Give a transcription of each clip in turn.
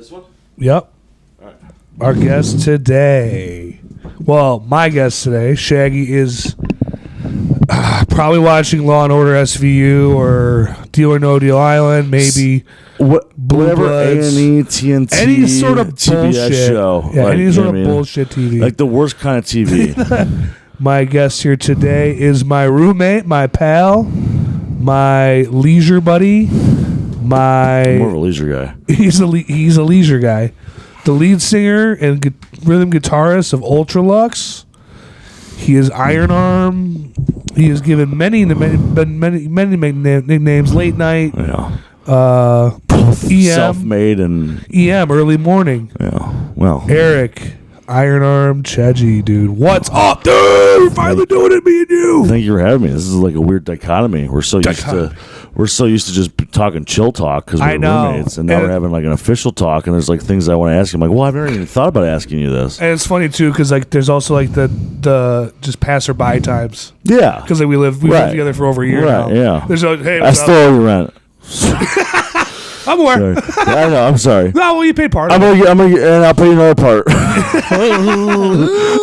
This one? Yep. All right. Our guest today. Well, my guest today, Shaggy, is probably watching Law and Order SVU or Deal or No Deal Island, maybe Whatever Bloods, A&E, TNT, any sort of TBS bullshit show. Yeah, like, any sort of bullshit TV. Like the worst kind of TV. My guest here today is my roommate, my pal, my leisure buddy, I'm more of a leisure guy. He's a leisure guy. The lead singer and rhythm guitarist of Ultralux. He is Iron Arm. He has given many nicknames. Late Night. Yeah. EM. Self-made and... EM, Early Morning. Yeah. Well. Eric. Iron Arm Chedgy, dude. What's up, dude? We're finally doing it, me and you. Thank you for having me. This is like a weird dichotomy. We're so used to just talking chill talk because we're roommates, and now we're having like an official talk. And there's like things I want to ask you. I'm like, well, I've never even thought about asking you this. And it's funny too because like there's also like the just passerby times. Yeah, because like we lived together for over a year now. Yeah, there's like, hey, I still owe you rent. I'm aware. I know. I'm sorry. No, well, you paid part. And I'll pay you another part. I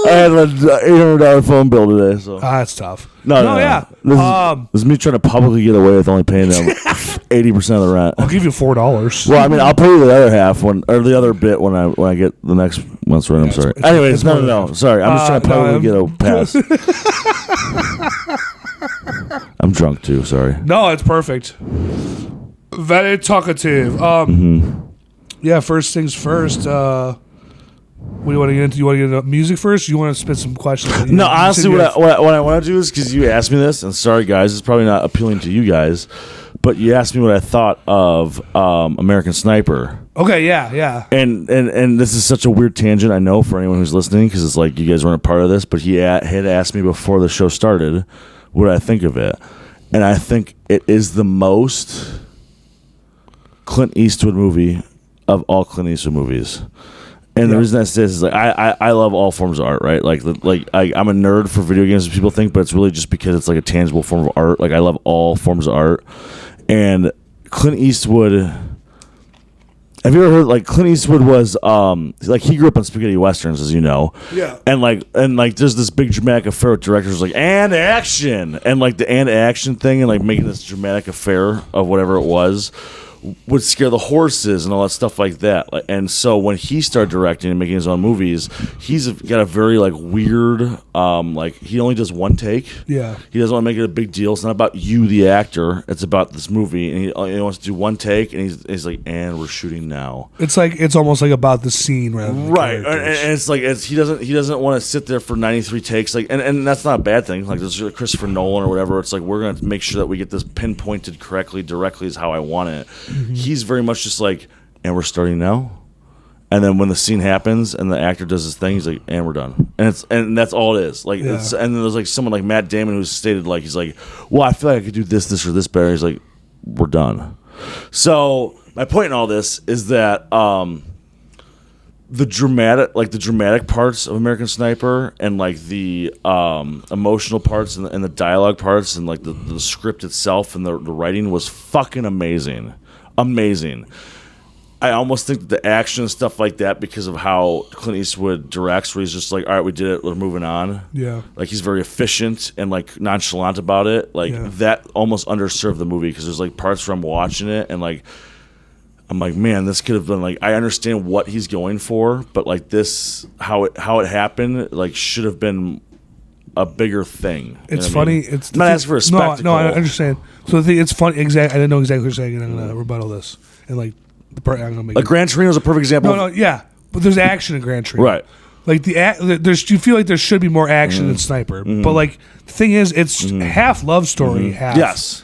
had an $800 phone bill today, so that's tough. No, yeah. This is me trying to publicly get away with only paying them 80% of the rent. I'll give you $4. Well, I mean, I'll pay you the other half the other bit when I get the next month's rent. I'm sorry. Anyways, no. Sorry, I'm just trying to publicly get a pass. I'm drunk too. Sorry. No, it's perfect. Very talkative. Yeah. First things first. What do you want to get into? You want to get into music first? Or you want to spit some questions? No, honestly, what I want to do is because you asked me this, and sorry guys, it's probably not appealing to you guys, but you asked me what I thought of American Sniper. Okay, yeah. And this is such a weird tangent, I know, for anyone who's listening, because it's like you guys weren't a part of this, but he had asked me before the show started what I think of it, and I think it is the most Clint Eastwood movie of all Clint Eastwood movies. And the reason I say this is like I love all forms of art, right? I'm a nerd for video games, as people think, but it's really just because it's like a tangible form of art. Like I love all forms of art. And Clint Eastwood, have you ever heard like Clint Eastwood was like he grew up on spaghetti westerns, as you know. Yeah. And there's this big dramatic affair with directors like and action and like the and action thing and like making this dramatic affair of whatever it was would scare the horses and all that stuff like that. And so when he started directing and making his own movies, he's got a very like weird like he only does one take. Yeah. He doesn't want to make it a big deal. It's not about you, the actor. It's about this movie, and he wants to do one take, and he's like, and we're shooting now. It's almost like about the scene rather than right. And it's like he doesn't want to sit there for 93 takes. Like and that's not a bad thing. Like this is Christopher Nolan or whatever. It's like we're gonna make sure that we get this pinpointed correctly, directly is how I want it. Mm-hmm. He's very much just like, and we're starting now. And then when the scene happens and the actor does his thing, he's like, and we're done. And that's all it is. Like, and then there's like someone like Matt Damon who's stated like, he's like, well, I feel like I could do this, or this better. He's like, we're done. So my point in all this is that the dramatic parts of American Sniper and like the emotional parts and the dialogue parts and like the script itself and the writing was fucking amazing. I almost think that the action and stuff like that, because of how Clint Eastwood directs, where he's just like, all right, we did it, we're moving on. Yeah. Like he's very efficient and like nonchalant about it. Like that almost underserved the movie, because there's like parts where I'm watching it and like I'm like, man, this could have been like, I understand what he's going for, but like this, how it happened, like should have been a bigger thing. It's funny. I mean? It's I'm not asking for a spectacle. No, I understand. So the thing, it's funny. Exactly. I didn't know exactly what you're saying, and I'm gonna rebuttal this. And like, I'm gonna make Gran Torino is a perfect example. No, yeah, but there's action in Gran Torino, right? Like you feel like there should be more action in Sniper, but like the thing is, it's half love story, half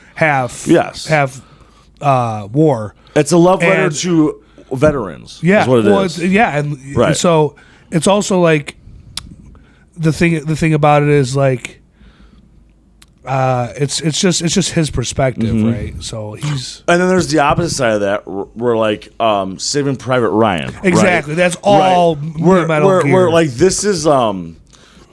war. It's a love letter to veterans. Yeah, is what it is. And so it's also like the thing about it is like it's just his perspective, right? So he's and then there's the opposite side of that, where like Saving Private Ryan. Exactly, right? That's all metal gear. Where like this is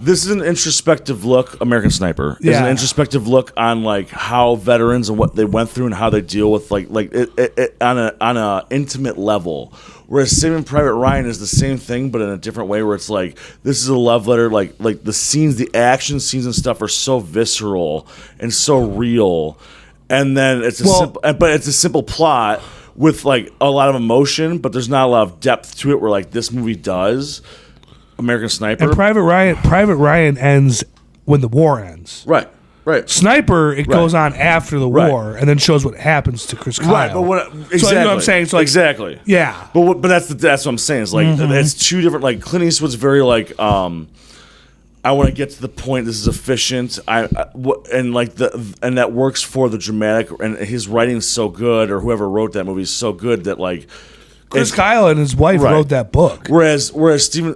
This is an introspective look. American Sniper is an introspective look on like how veterans and what they went through and how they deal with like it on a intimate level. Whereas Saving Private Ryan is the same thing, but in a different way. Where it's like this is a love letter. Like the scenes, the action scenes and stuff are so visceral and so real. And then it's a simple plot with like a lot of emotion, but there's not a lot of depth to it. Where like this movie does. American Sniper. And Private Ryan ends when the war ends. Right. Sniper, it goes on after the war and then shows what happens to Chris Kyle. Right, but exactly. So, you know what I'm saying? So like, exactly. Yeah. But that's what I'm saying. It's like it's two different. Like Clint Eastwood's very like I want to get to the point. This is efficient. And that works for the dramatic. And his writing's so good, or whoever wrote that movie is so good that like. Chris Kyle and his wife wrote that book. Whereas Steven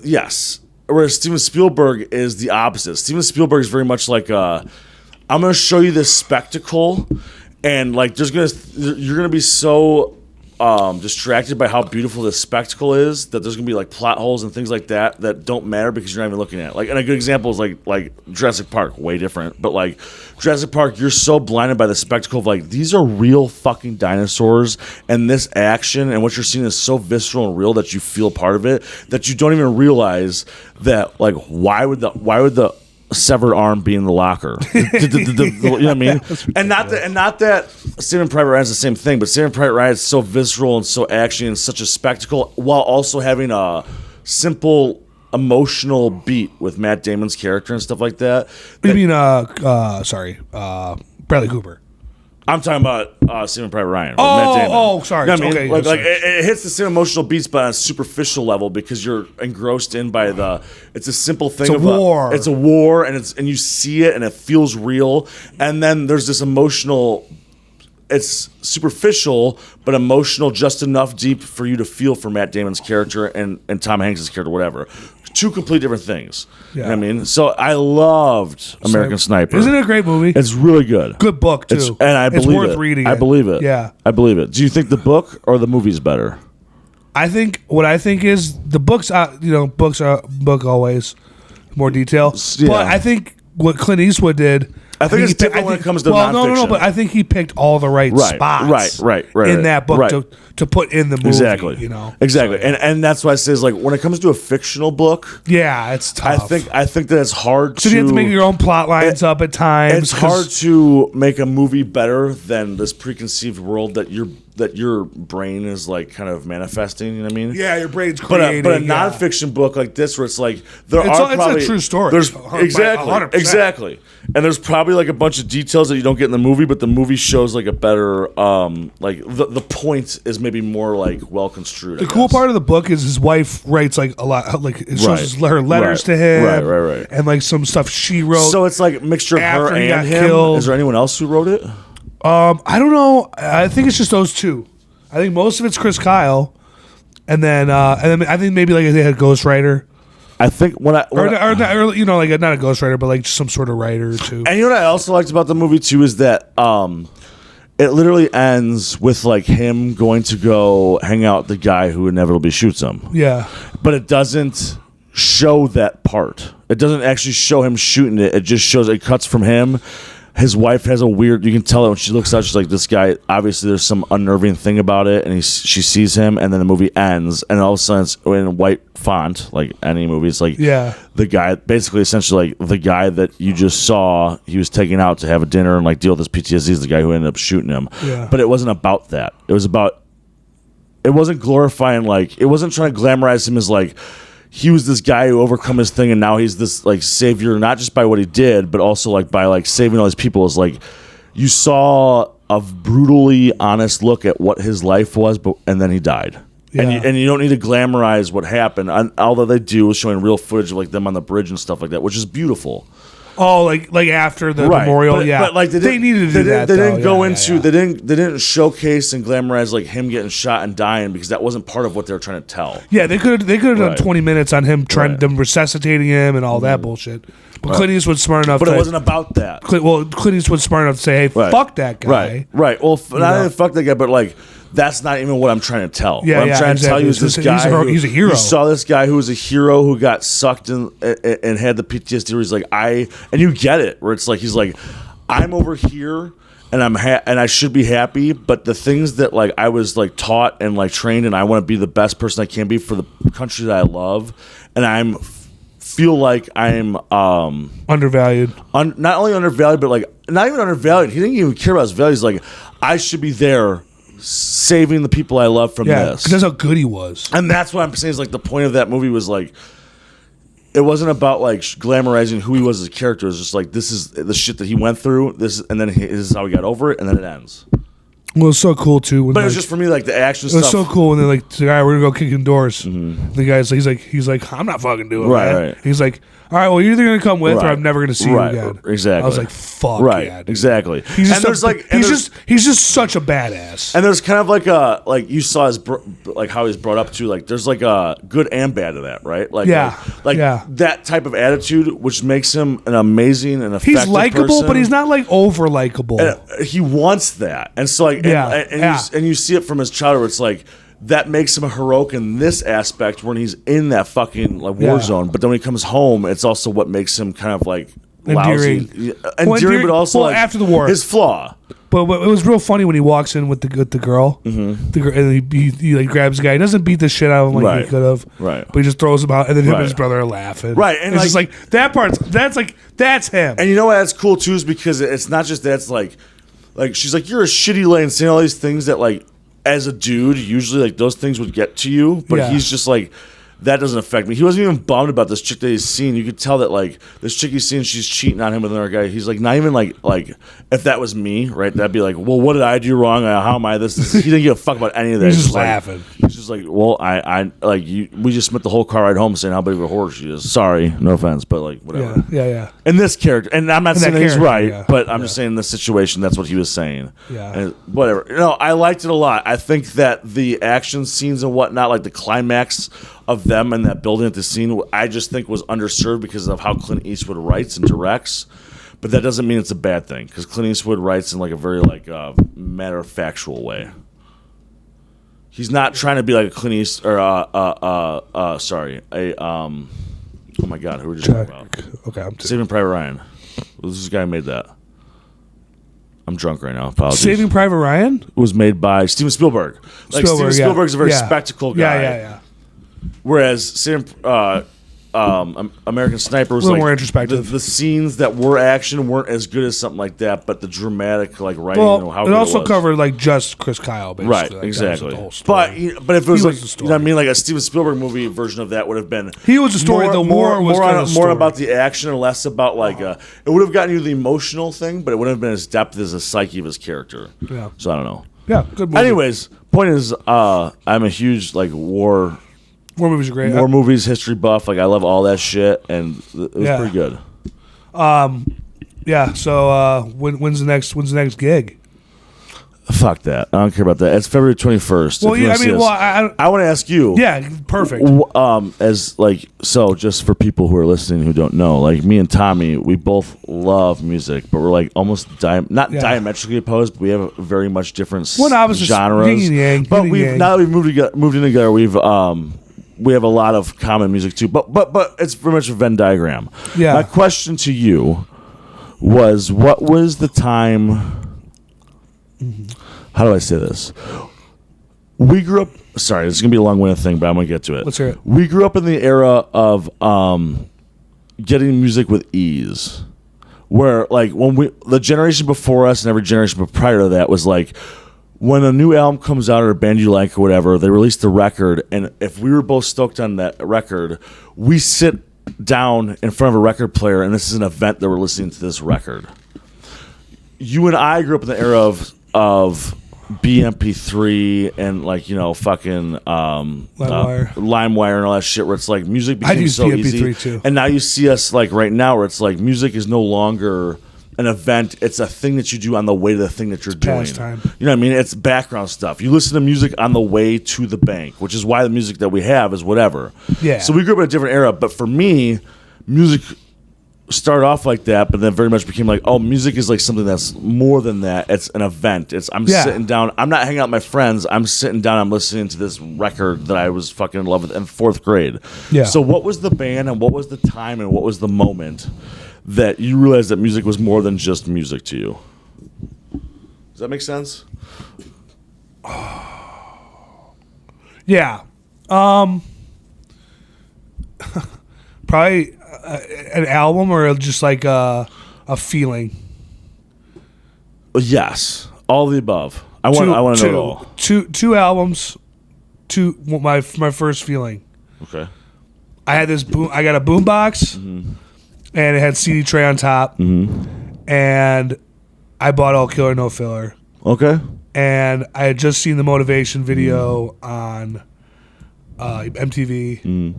Spielberg is the opposite. Steven Spielberg is very much like I'm going to show you this spectacle, and like you're gonna be so distracted by how beautiful this spectacle is that there's gonna be like plot holes and things like that don't matter because you're not even looking at it. Like, and a good example is like Jurassic Park, way different, but like Jurassic Park, you're so blinded by the spectacle of like these are real fucking dinosaurs, and this action and what you're seeing is so visceral and real that you feel part of it, that you don't even realize that like why would the severed arm be in the locker? You know what I mean? And not that Saving Private Ryan is the same thing, but Saving Private Ryan is so visceral and so action and such a spectacle, while also having a simple emotional beat with Matt Damon's character and stuff like that. You mean Bradley Cooper? I'm talking about Saving Private Ryan. Matt Damon. Sorry. You know what I okay, mean? Like it hits the same emotional beats, but on a superficial level because you're engrossed in by it's a simple thing. It's a war. It's a war, and you see it, and it feels real. And then there's this emotional. It's superficial, but emotional, just enough deep for you to feel for Matt Damon's character and Tom Hanks' character, whatever. Two complete different things. Yeah. You know what I mean? So I loved American Sniper. Isn't it a great movie? It's really good. Good book, too. And I believe it's worth reading. I believe it. Yeah. I believe it. Do you think the book or the movie's better? I think is the books, books are book always more detail. Yeah. But I think what Clint Eastwood did, I think it's different when it comes to nonfiction. No, but I think he picked all the right spots in that book to put in the movie. Exactly. Exactly. So, and that's why I say is like when it comes to a fictional book, it's tough. I think that it's hard so you have to make your own plot lines up at times. It's hard to make a movie better than this preconceived world that your brain is like kind of manifesting. You know what I mean? Yeah, your brain's creating. But a nonfiction book like this, where it's like it's a true story. There's exactly, and there's probably like a bunch of details that you don't get in the movie, but the movie shows like a better like the point is maybe more like well construed. The cool part of the book is his wife writes like a lot, like it shows her letters to him, right, and like some stuff she wrote. So it's like a mixture of her and him. Killed. Is there anyone else who wrote it? I don't know. I think it's just those two. I think most of it's Chris Kyle, and then I think maybe like they had a ghostwriter. I think not a ghostwriter, but like just some sort of writer too. And you know what I also liked about the movie too is that it literally ends with like him going to go hang out with the guy who inevitably shoots him. Yeah, but it doesn't show that part. It doesn't actually show him shooting it. It just shows it cuts from him. His wife has a weird. You can tell it when she looks out. She's like, this guy. Obviously, there's some unnerving thing about it, and she sees him, and then the movie ends, and all of a sudden, it's in white font, like any movie. It's like the guy, basically, essentially, like the guy that you just saw. He was taken out to have a dinner and like deal with his PTSD. Is the guy who ended up shooting him. Yeah. But it wasn't about that. It was about. It wasn't glorifying. Like it wasn't trying to glamorize him as like. He was this guy who overcome his thing, and now he's this like savior, not just by what he did, but also like by like saving all these people. It's like you saw a brutally honest look at what his life was, and then he died. Yeah. And you don't need to glamorize what happened. Although they do, showing real footage of like them on the bridge and stuff like that, which is beautiful. Oh, like after the memorial, but like they needed to do that. They didn't go into. They didn't showcase and glamorize like him getting shot and dying because that wasn't part of what they were trying to tell. Yeah, they could have done 20 minutes on him trying them resuscitating him and all that bullshit. But Clint Eastwood's smart enough. But it wasn't about that. Clint Eastwood's smart enough to say, "Hey, fuck that guy." Right. Well, not even fuck that guy, but like that's not even what I'm trying to tell. Yeah, what I'm trying to tell you is this guy. He's a hero. You saw this guy who was a hero who got sucked in and had the PTSD. Where he's like, and you get it. Where it's like he's like, I'm over here. And and I should be happy, but the things that like I was like taught and like trained, and I want to be the best person I can be for the country that I love, and feel like I'm undervalued. Not only undervalued, but like not even undervalued. He didn't even care about his values. Like I should be there, saving the people I love from this. Because that's how good he was. And that's what I'm saying is like the point of that movie was like. It wasn't about like glamorizing who he was as a character. It was just like this is the shit that he went through. And then this is how he got over it, and then it ends. Well, it's so cool too. But it was just for me like the action stuff. It was so cool when they're like, "All right, we're gonna go kicking doors." Mm-hmm. The guy's he's like, "I'm not fucking doing that." Right. He's like, "All right, well, you're either gonna come with, or I'm never gonna see you again." Exactly. I was like, "Fuck yeah, dude." Exactly. He's just such a badass. And there's kind of like you saw like how he's brought up to. Like there's like a good and bad to that, right? Like that type of attitude, which makes him an amazing and effective He's likable, person. but he's not like over likable. He wants that, and so like and you see it from his childhood. Where it's like that makes him a heroic in this aspect when he's in that fucking like war zone. But then when he comes home, it's also what makes him kind of like endearing, but also like after the war, his flaw. But it was real funny when he walks in with the girl, and he like grabs the guy. He doesn't beat the shit out of him like he could have, right? But he just throws him out, and then him and his brother are laughing, right? And it's just like that part. That's him. And you know what? That's cool too, is because it's not just that's like she's like, you're a shitty lane, saying all these things that like as a dude usually like those things would get to you, but he's just like. That doesn't affect me. He wasn't even bummed about this chick that he's seen. You could tell that like this chick he's seen, she's cheating on him with another guy. He's like not even like if that was me, right? That'd be like, well, what did I do wrong? How am I this? He didn't give a fuck about any of that. He's just laughing. He's just like, well, I like you. We just spent the whole car ride home saying how big of a whore she is. Sorry, no offense, but like whatever. Yeah. In this character, and I'm not saying that he's right, but I'm just saying in this situation, that's what he was saying. Yeah. And whatever. I liked it a lot. I think that the action scenes and whatnot, like the climax of them and that building at the scene, I just think was underserved because of how Clint Eastwood writes and directs. But that doesn't mean it's a bad thing, because Clint Eastwood writes in like a very like matter of factual way. He's not trying to be like a Clint Eastwood or oh my god, who were we just talking about? Okay, Saving Private Ryan. This is the guy who made that. I'm drunk right now. Apologies. Saving Private Ryan was made by Steven Spielberg. Steven Spielberg's a very spectacle guy. Yeah. Whereas American Sniper was a little like more introspective. The scenes that were action weren't as good as something like that, but the dramatic like writing, how it good also it was. covered like just Chris Kyle, basically. Right? Like, exactly. But if it was like, you know what I mean, like a Steven Spielberg movie version of that would have been. He was the story. More about the action and less about like it would have gotten you the emotional thing, but it wouldn't have been as depth as the psyche of his character. Yeah. So I don't know. Yeah. Good movie. Anyways, point is, I'm a huge like war movies are great. War movies, history buff. Like I love all that shit, and it was pretty good. Yeah. So when's the next gig? Fuck that. I don't care about that. It's February 21st. Well, I want to ask you. Yeah, perfect. As like, so just for people who are listening who don't know, like me and Tommy, we both love music, but we're like almost diametrically opposed. But we have very much different genres. But now that we've moved in together, we have a lot of common music too. But it's very much a Venn diagram. Yeah. My question to you was, what was the time? How do I say this? We grew up. Sorry, this is gonna be a long-winded thing, but I'm gonna get to it. Let's hear it. We grew up in the era of getting music with ease, where like the generation before us and every generation prior to that was like, when a new album comes out or a band you like or whatever, they release the record, and if we were both stoked on that record, we sit down in front of a record player, and this is an event that we're listening to this record. You and I grew up in the era of BMP3 and like fucking LimeWire and all that shit, where it's like music became so easy. Too. And now you see us like right now, where it's like music is no longer an event; it's a thing that you do on the way to the thing that you're doing. Pastime. You know what I mean? It's background stuff. You listen to music on the way to the bank, which is why the music that we have is whatever. Yeah. So we grew up in a different era, but for me, music started off like that, but then very much became like, oh, music is like something that's more than that. It's an event. I'm sitting down. I'm not hanging out with my friends. I'm sitting down. I'm listening to this record that I was fucking in love with in 4th grade. Yeah. So what was the band and what was the time and what was the moment that you realized that music was more than just music to you? Does that make sense? Yeah. Probably an album or just like a feeling. Yes, all of the above. I want to know it all. Two albums. My first feeling. Okay. I had this I got a boombox, and it had CD tray on top, and I bought All Killer No Filler. Okay. And I had just seen the Motivation video on MTV.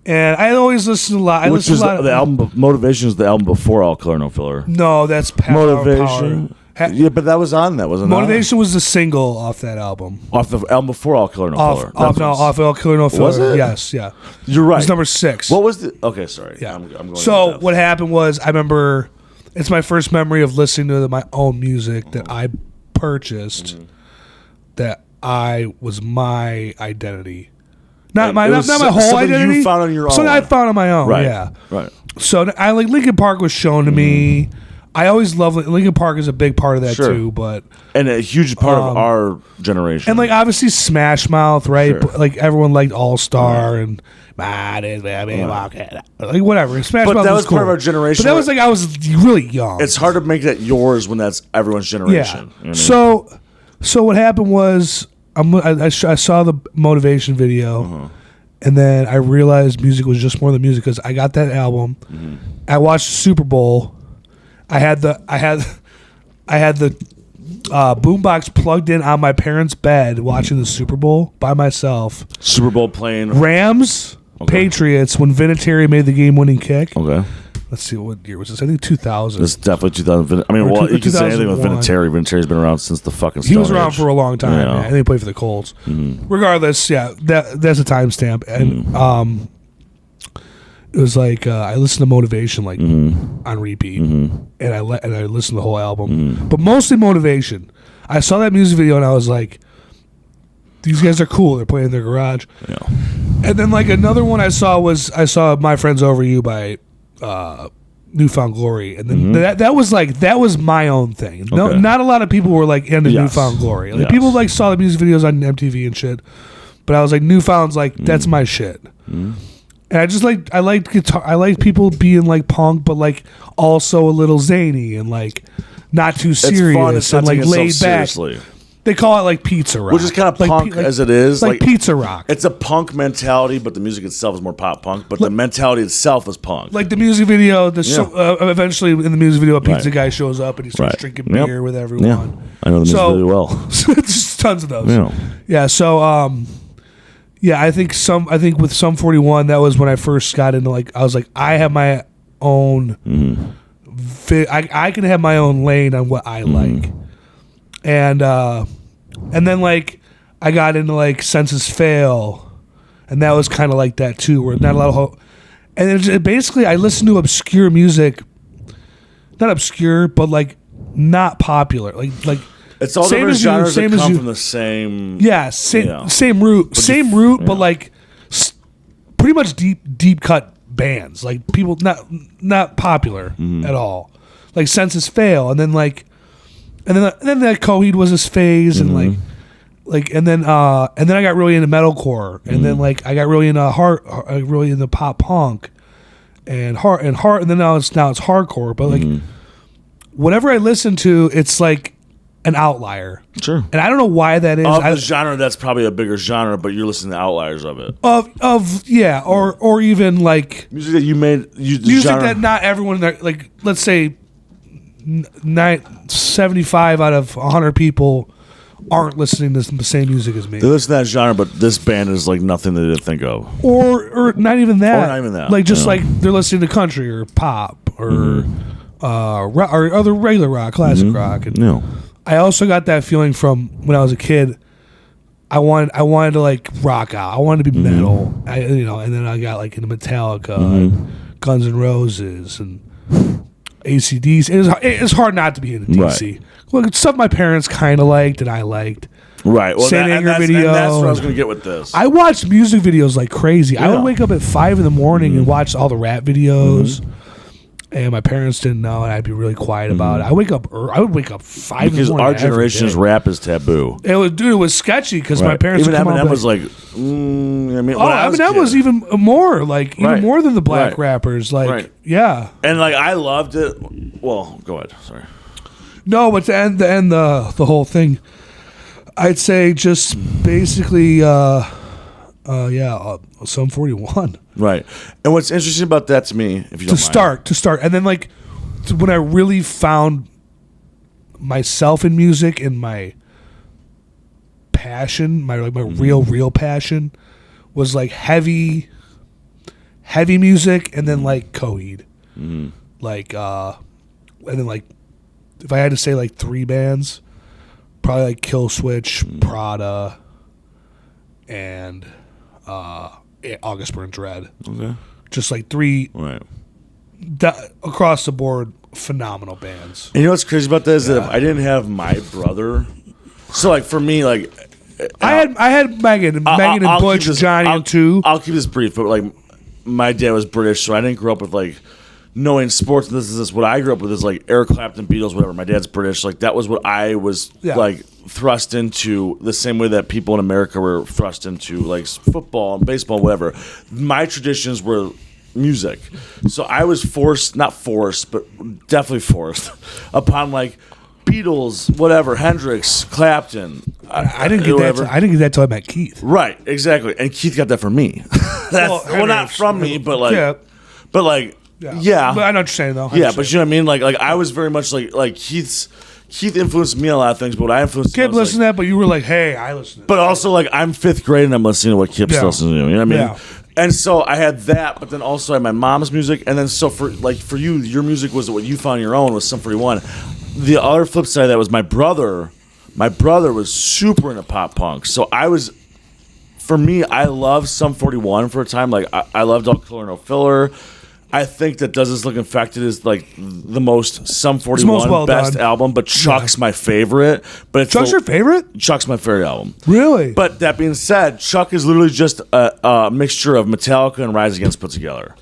And I always listened a lot. The album Motivation is the album before All Killer No Filler. No, that's Motivation. Yeah, but that was on that, wasn't it? Motivation was the single off that album. Off the album before All Killer No Filler. Off All Killer No Filler. Was it? Yes, yeah. You're right. It was number 6. What was the? Okay, sorry. Yeah. I'm going. So what happened was, I remember, it's my first memory of listening to my own music that I purchased. That was my identity. Not my whole identity. You found on your own. Something I found on my own. Right. Yeah. Right. So I like Linkin Park was shown to me. I always love Linkin Park is a big part of that too, but and a huge part of our generation. And like obviously Smash Mouth, right? Sure. Like everyone liked All Star and like whatever. Smash but Mouth that was cool. part of our generation. But that was like I was really young. It's hard to make that yours when that's everyone's generation. Yeah. You know what I mean? So what happened was I saw the Motivation video. And then I realized music was just more than music because I got that album. I watched the Super Bowl. I had the boombox plugged in on my parents' bed watching the Super Bowl by myself. Super Bowl playing Rams, Patriots when Vinatieri made the game-winning kick. Okay. Let's see, what year was this? I think 2000. It's definitely 2000. I mean, you can say anything with Vinatieri. Vinatieri's been around since the fucking Stone He was around Age. for a long time. Yeah. Man. I think he played for the Colts. Regardless, yeah, that's a timestamp. And it was like I listened to Motivation like on repeat, and I listened to the whole album, but mostly Motivation. I saw that music video and I was like, these guys are cool. They're playing in their garage. Yeah. And then like another one I saw My Friends Over You by Newfound Glory, and then that was my own thing. No, Okay. not a lot of people were like into Newfound Glory. Like people like saw the music videos on MTV and shit, but I was like Newfound's like that's my shit. And I just I liked guitar. I like people being like punk, but like also a little zany and like not too serious fun. It's not and like taking laid itself back. seriously. They call it like pizza rock, Which is kind of like, punk as it is. like pizza rock. It's a punk mentality, but the music itself is more pop punk. But the mentality itself is punk. Like the music video, eventually in the music video, a pizza guy shows up and he starts Right. drinking Yep. beer with everyone. Yeah, I know the music really well. Just tons of those. Yeah. Yeah. So, I think with Sum 41, that was when I first got into I was like, I have my own. I can have my own lane on what I like, and then like I got into like Senses Fail, and that was kind of like that too, where not a lot of hope. And basically, I listened to obscure music, not obscure, but like not popular, like. It's all different genres that come from the same. Yeah, same root, but like pretty much deep cut bands, like people not popular at all, like Senses Fail, and then that Coheed was his phase, and and then I got really into metalcore, and then like I got really into really into pop punk, and then now it's hardcore, but like whatever I listen to, it's like an outlier. Sure. And I don't know why that is. Of the genre, that's probably a bigger genre, but you're listening to outliers of it. Or even like music that you made. Music that not everyone, like let's say 75 out of 100 people aren't listening to the same music as me. They listen to that genre, but this band is like nothing they didn't think of. Or not even that. Or not even that. Like just like they're listening to country or pop or other regular rock, classic rock. And I also got that feeling from when I was a kid. I wanted to like rock out. I wanted to be metal. And then I got like into Metallica, and Guns N' Roses, and ACDC. It's hard not to be into DC. Right. Well, it's stuff my parents kind of liked and I liked. Right. Well, Saint Anger and video. that's what I was going to get with this. I watched music videos like crazy. I Yeah. would wake up at 5 in the morning and watch all the rap videos. And my parents didn't know, and I'd be really quiet about it. I would wake up 5 in the because morning. our generation's every day. rap is taboo. It was sketchy because my Right. parents Even would come Eminem out was like, like, I mean, oh, Eminem was even more like Right. more than the black Right. rappers. Like, Right. yeah, and like I loved it. Well, go ahead. Sorry. no, but to end the whole thing, I'd say just basically, Sum 41 Right. And what's interesting about that to me, if you don't mind, to start, and then like when I really found myself in music and my passion, my real passion, was like heavy music, and then like Coheed, like and then like if I had to say like 3 bands, probably like Kill Switch, Prada, and August Burns Red. Okay. Just like 3 Right. across the board phenomenal bands. And you know what's crazy about that is that if I didn't have my brother, so like for me, like I had Megan and I'll Butch, keep this- Johnny I'll- and 2. I'll keep this brief, but like my dad was British, so I didn't grow up with like knowing sports and this. What I grew up with is like Eric Clapton, Beatles, whatever. My dad's British, like that was what I was like thrust into, the same way that people in America were thrust into like football and baseball, whatever. My traditions were music, so I was not forced, but definitely forced upon like Beatles, whatever, Hendrix, Clapton. I didn't get that. I didn't get that till I met Keith. Right, exactly, and Keith got that from me. That's well, not from me, but like, but like, yeah. But I know what you're saying though. Yeah, but you know what I mean. Like I was very much like Keith influenced me on a lot of things, but what I influenced. Kip listened to that, but you were like, hey, I listen to that. But also like I'm 5th grade and I'm listening to what Kip's listening to. You know what I mean? Yeah. And so I had that, but then also I had my mom's music, and then so for you, your music was what you found your own was Sum 41. The other flip side of that was my brother. My brother was super into pop punk, so for me, I loved Sum 41 for a time. Like I loved All Killer No Filler. I think that Does This Look Infected is like the most Sum 41 best album, but Chuck's my favorite. But Chuck's your favorite? Chuck's my favorite album. Really? But that being said, Chuck is literally just a mixture of Metallica and Rise Against put together.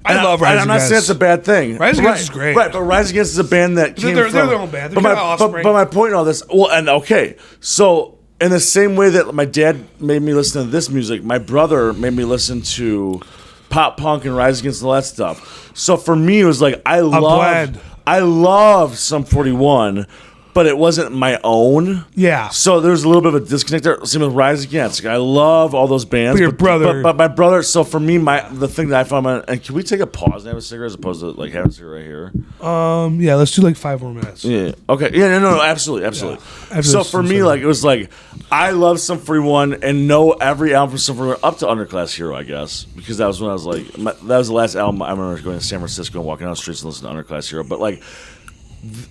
I love Rise Against. I'm not saying it's a bad thing. Rise Against is great. Right, but Rise Against is a band that came they're from... their own band. But my point in all this... Well, and okay, so in the same way that my dad made me listen to this music, my brother made me listen to pop punk and Rise Against all that stuff. So for me, it was like I loved Sum 41, but it wasn't my own. Yeah. So there's a little bit of a disconnect there. Same with Rise Against. Like, I love all those bands. But your brother. But my brother. So for me, the thing that I found, and can we take a pause and have a cigarette as opposed to like having a cigarette right here? Yeah. Let's do like 5 more minutes. Yeah. Okay. Yeah. No. Absolutely. Yeah. So for me, like it was like I love Sum 41 and know every album from Sum 41 up to Underclass Hero, I guess, because that was when I was like that was the last album I remember going to San Francisco and walking down the streets and listening to Underclass Hero. But like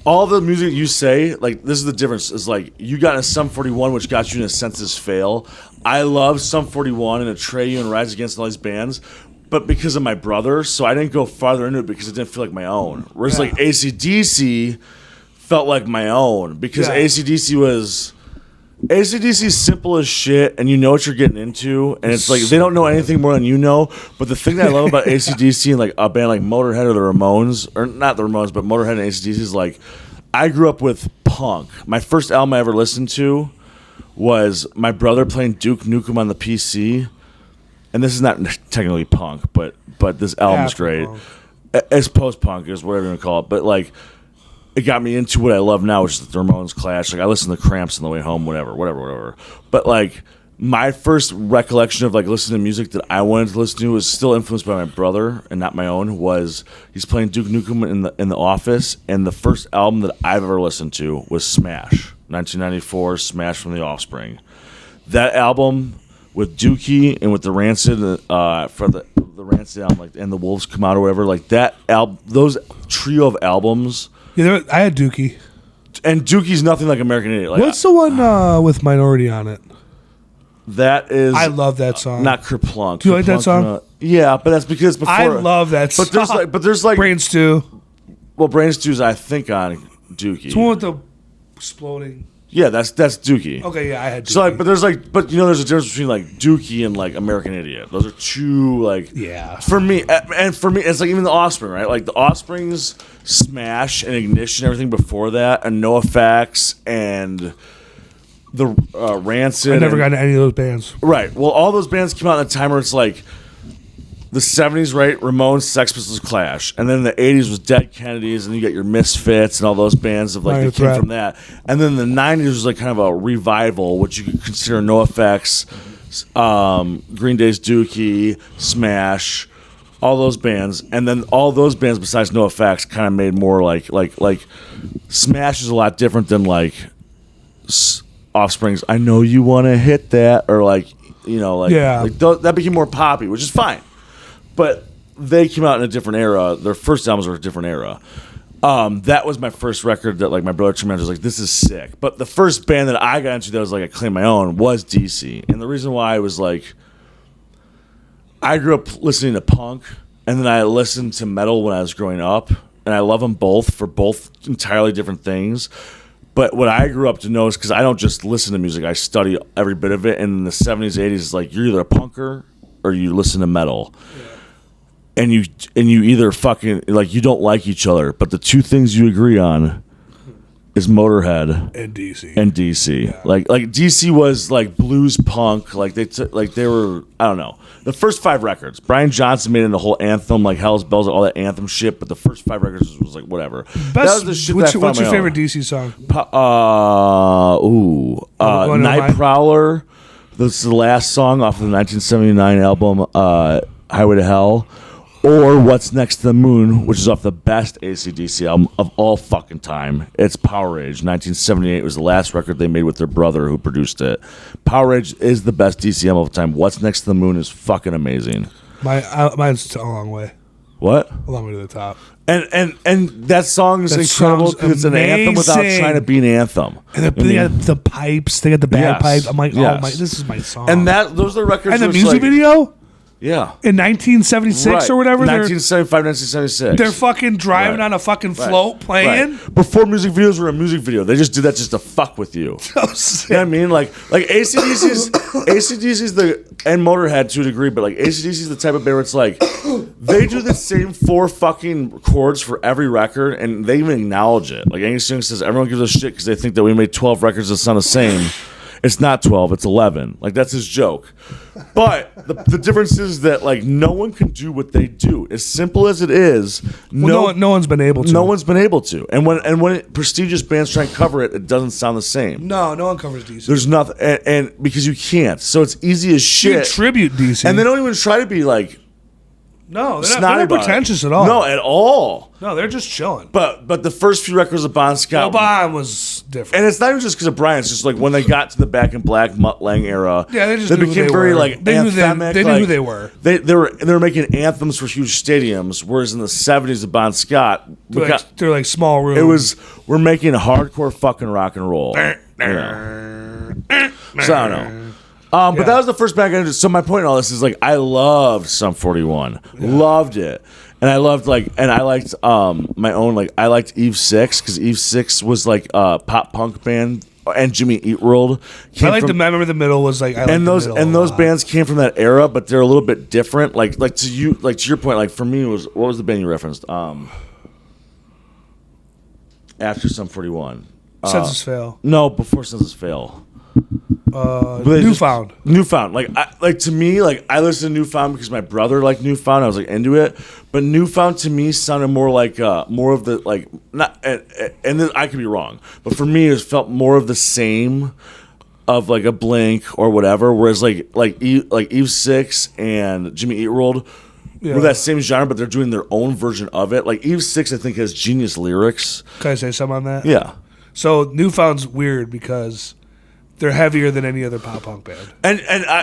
all the music you say, like this is the difference. Is like you got into Sum 41, which got you in a Census Fail. I love Sum 41 and Atreyu and Rise Against and all these bands. But because of my brother, so I didn't go farther into it because it didn't feel like my own. Whereas like AC/DC felt like my own because AC/DC was AC/DC's simple as shit, and you know what you're getting into, and it's like they don't know anything more than you know. But the thing that I love about AC/DC and like a band like Motorhead or the Ramones, or not the Ramones, but Motorhead and AC/DC is like I grew up with punk. My first album I ever listened to was my brother playing Duke Nukem on the PC. And this is not technically punk, but this album's great. It's post-punk, is whatever you want to call it. But like, it got me into what I love now, which is the Ramones, Clash. Like I listen to Cramps on the way home, whatever. But like, my first recollection of like listening to music that I wanted to listen to was still influenced by my brother and not my own. Was he's playing Duke Nukem in the Office, and the first album that I've ever listened to was Smash, 1994, Smash from the Offspring. That album, with Dookie and with the Rancid for the Rancid album, like, and the Wolves Come Out or whatever, like that those trio of albums. Yeah, I had Dookie. And Dookie's nothing like American Idiot. Like, what's the one with Minority on it? That is, I love that song. Not Kerplunk. Do you like that song? Yeah, but that's because before. I love that song. But there's like Brains too. Well, Brain Stew's I think on Dookie. It's one with the exploding. Yeah, that's Dookie. Okay, yeah, I had Dookie. So like, but there's a difference between like Dookie and like American Idiot. Those are two like for me, it's like even the Offspring, right? Like the Offspring's Smash and Ignition, everything before that, and NoFX and the Rancid. I never got into any of those bands. Right. Well, all those bands came out at a time where it's like the 70s, right? Ramones, Sex Pistols, Clash. And then the 80s was Dead Kennedys, and you got your Misfits and all those bands of like that came from that. And then the 90s was like kind of a revival, which you could consider NoFX, Green Day's Dookie, Smash, all those bands. And then all those bands besides NoFX kind of made more like Smash is a lot different than like Offspring's I Know You Want to Hit That, or like, you know, like, that became more poppy, which is fine. But they came out in a different era. Their first albums were a different era. That was my first record that like my brother Tremaine was like, this is sick. But the first band that I got into that was like a claim my own was DC. And the reason why was like, I grew up listening to punk, and then I listened to metal when I was growing up, and I love them both for both entirely different things. But what I grew up to know is because I don't just listen to music, I study every bit of it. And in the 70s, 80s, it's like you're either a punker or you listen to metal. Yeah. And you either fucking, like, you don't like each other, but the two things you agree on is Motorhead and DC. Yeah. Like DC was like blues punk, like they were, I don't know. The first 5 records, Brian Johnson made it a whole anthem, like Hell's Bells, all that anthem shit. But the first 5 records was like whatever. That was the shit. What's your favorite DC song? Night Prowler. This is the last song off of the 1979 album Highway to Hell. Or What's Next to the Moon, which is off the best AC/DC album of all fucking time. It's Power Age. 1978 was the last record they made with their brother who produced it. Power Age is the best DC album of all time. What's Next to the Moon is fucking amazing. Mine's a long way. What? A long way to the top. And that song is incredible because it's an anthem without trying to be an anthem. And they got the pipes. They got the bagpipes. I'm like, oh my, this is my song. And those are records. And the music video. Yeah. In 1976 or whatever? 1975, 1976. They're fucking driving on a fucking float playing? Right. Before music videos were a music video. They just did that just to fuck with you. You know what I mean? Like AC/DC's and Motorhead to a degree, but like AC/DC's the type of band where it's like, they do the same 4 fucking chords for every record, and they even acknowledge it. Like Angus Young says, everyone gives a shit because they think that we made 12 records that sound the same. It's not 12, it's 11. Like, that's his joke. But the difference is that, like, no one can do what they do. As simple as it is, no one's been able to. No one's been able to. And when prestigious bands try and cover it, it doesn't sound the same. No one covers DC. There's nothing, and because you can't. So it's easy as shit. You tribute DC. And they don't even try to be, like, no, they're not pretentious at all. No, at all. No, they're just chilling. But the first few records of Bon Scott, Bon was different, and it's not even just because of Brian. It's just like when they got to the Back in Black, Mutt Lang era. Yeah, they became very like anthemic. They knew who they were. They were making anthems for huge stadiums. Whereas in the 70s of Bon Scott, they're like small rooms. We're making hardcore fucking rock and roll. So I don't know. But that was the first band I got into. So my point in all this is like I loved Sum 41, loved it, and I liked my own I liked Eve 6 because Eve 6 was like a pop punk band, and Jimmy Eat World. I like the Member of the Middle was like those bands came from that era, but they're a little bit different. Like to your point, like for me it was what was the band you referenced? After Sum 41, Senses Fail. No, before Senses Fail. Newfound. Like to me, like I listened to Newfound because my brother liked Newfound. I was like into it, but Newfound to me sounded more like more of the like not. And then I could be wrong, but for me, it felt more of the same of like a Blink or whatever. Whereas like Eve 6 and Jimmy Eat World were that same genre, but they're doing their own version of it. Like Eve 6, I think has genius lyrics. Can I say something on that? Yeah. So Newfound's weird because they're heavier than any other pop punk band.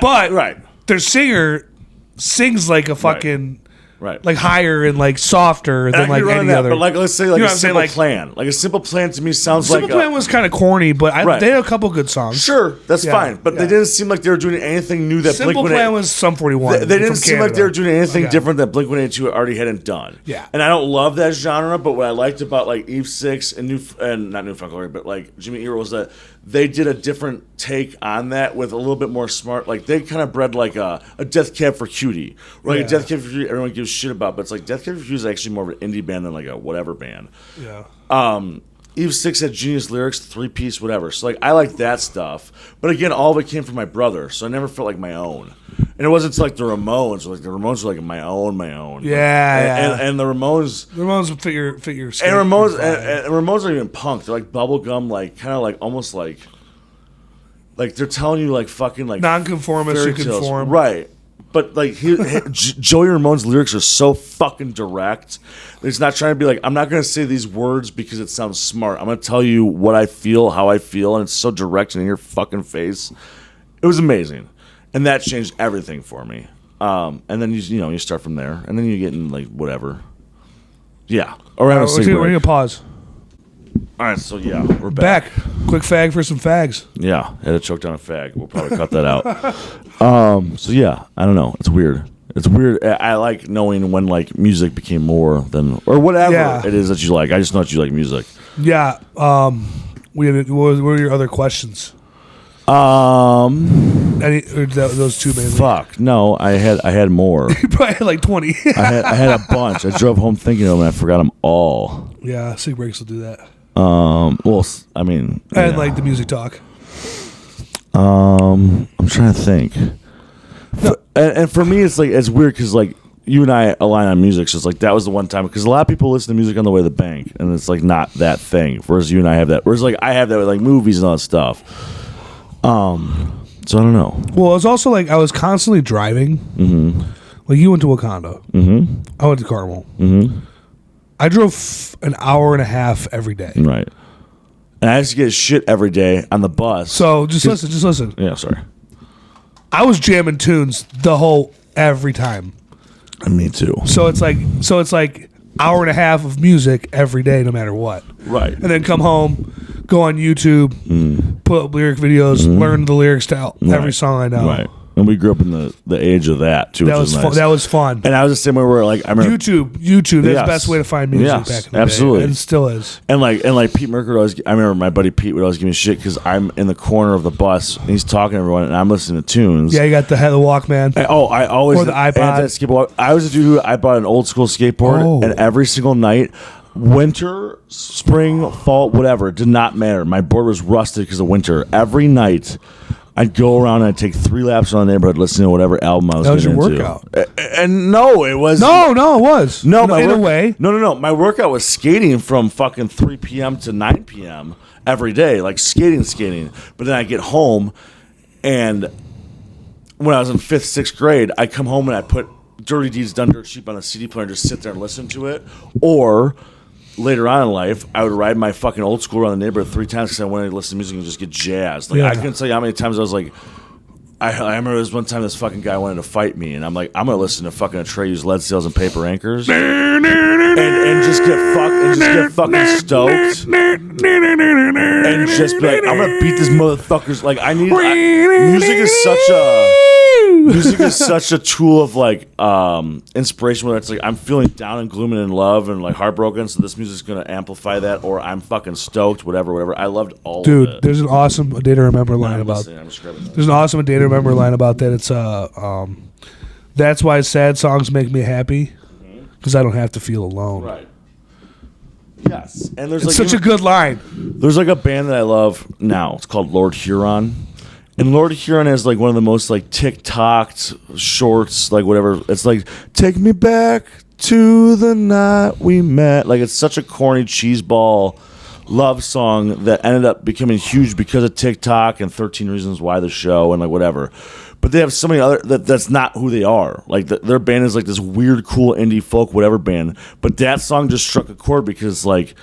But their singer sings like a fucking Right. Like higher and like softer than like any other. But like, let's say like You know a what I'm saying? simple Like- plan. Like a simple plan to me sounds Simple like Plan was kind of corny, but Right. they had a couple good songs. sure, that's Yeah, fine. But yeah. they didn't seem like they were doing anything new that Simple Blink-182 Plan was Sum 41. They didn't from seem like Canada. they were doing anything Okay. different that Blink-182 already hadn't done. Yeah. And I don't love that genre, but what I liked about like Eve 6 and not New Funk Glory, but like Jimmy Ear was that they did a different take on that with a little bit more smart. Like they kind of bred like a Death Cab for Cutie, or like Yeah. a Death Cab for Cutie everyone gives shit about, but it's like Death Cab for Cutie is actually more of an indie band than like a whatever band. Yeah. Eve 6 had genius lyrics, 3-piece, whatever. So like I like that stuff. But again, all of it came from my brother, so I never felt like my own. And it wasn't like the Ramones. Like the Ramones were like my own. Yeah, And the Ramones. The Ramones would fit your And Ramones, vibe. and Ramones are even punk. They're like bubblegum, like kind of like almost like they're telling you like fucking like Nonconformist fairy who tales. conform. Right? But like Joey Ramone's lyrics are so fucking direct. He's not trying to be like, I'm not gonna say these words because it sounds smart. I'm gonna tell you what I feel, how I feel, and it's so direct and in your fucking face. It was amazing, and that changed everything for me. And then you start from there, and then you get in like whatever. Yeah. Or have a We're cigarette. going to pause. All right, so yeah, we're back. Quick fag for some fags. Yeah, had to choke down a fag. We'll probably cut that out. So yeah, I don't know. It's weird. It's weird. I like knowing when like music became more than or whatever Yeah. it is that you like. I just know that you like music. Yeah. What were your other questions? Those two mainly. Fuck. No, I had more. You probably had like 20. I had a bunch. I drove home thinking of them and I forgot them all. Yeah, cig breaks will do that. Well, I mean, And yeah. like the music talk. I'm trying to think. And for me, it's like it's weird because like you and I align on music, so it's like that was the one time because a lot of people listen to music on the way to the bank, and it's like not that thing. Whereas you and I have that. Whereas like I have that with like movies and all that stuff. So I don't know. Well, it's also like I was constantly driving. Mm-hmm. Like you went to Wakanda. Mm-hmm. I went to Carmel. Mm-hmm. I drove an hour and a half every day. Right. And I used to get shit every day on the bus. So just listen. Yeah, sorry. I was jamming tunes every time. And me too. So it's like hour and a half of music every day, no matter what. Right. And then come home, go on YouTube, put up lyric videos, learn the lyrics to every song I know. Right. And we grew up in the age of that too. That which was nice. fun. That was fun. And I was the same way where like I remember YouTube. That's Yes. the best way to find music Yes, back in the absolutely. day. And still is. And like Pete Merker would always, I remember my buddy Pete would always give me shit because I'm in the corner of the bus and he's talking to everyone and I'm listening to tunes. Yeah, you got the Walkman. I always Or the iPod. I was a dude who I bought an old school skateboard and every single night, winter, spring, fall, whatever, it did not matter. My board was rusted because of winter. Every night, I'd go around and I'd take 3 laps around the neighborhood listening to whatever album I was That was getting your into. workout. And no, it was No, it was. No, in a way. No. My workout was skating from fucking 3 p.m. to 9 p.m. every day, like skating. But then I get home, and when I was in 5th, 6th grade, I come home and I put Dirty Deeds Done Dirt Cheap on a CD player and just sit there and listen to it. Or later on in life, I would ride my fucking old school around the neighborhood 3 times because I wanted to listen to music and just get jazzed. Like I couldn't tell you how many times I was like, I remember there was one time this fucking guy wanted to fight me, and I'm like, I'm gonna listen to fucking Atreyu, Lead Sails, and Paper Anchors, and just get fucking stoked, and just be like, I'm gonna beat this motherfuckers. Like music is such a tool of like inspiration. Whether it's like I'm feeling down and gloomy and in love and like heartbroken, so this music's gonna amplify that, or I'm fucking stoked, whatever. I loved all of it. Dude, there's an awesome Day to Remember line about. There's an awesome Day to Remember line about that. It's that's why sad songs make me happy because I don't have to feel alone. Right. Yes, and there's It's like such a good line. There's like a band that I love now. It's called Lord Huron. And Lord Huron has like one of the most like TikToked shorts, like whatever. It's like, take me back to the night we met. Like it's such a corny cheeseball love song that ended up becoming huge because of TikTok and 13 Reasons Why the show and like whatever. but they have so many other that's not who they are. Like their band is like this weird, cool indie folk whatever band. But that song just struck a chord because like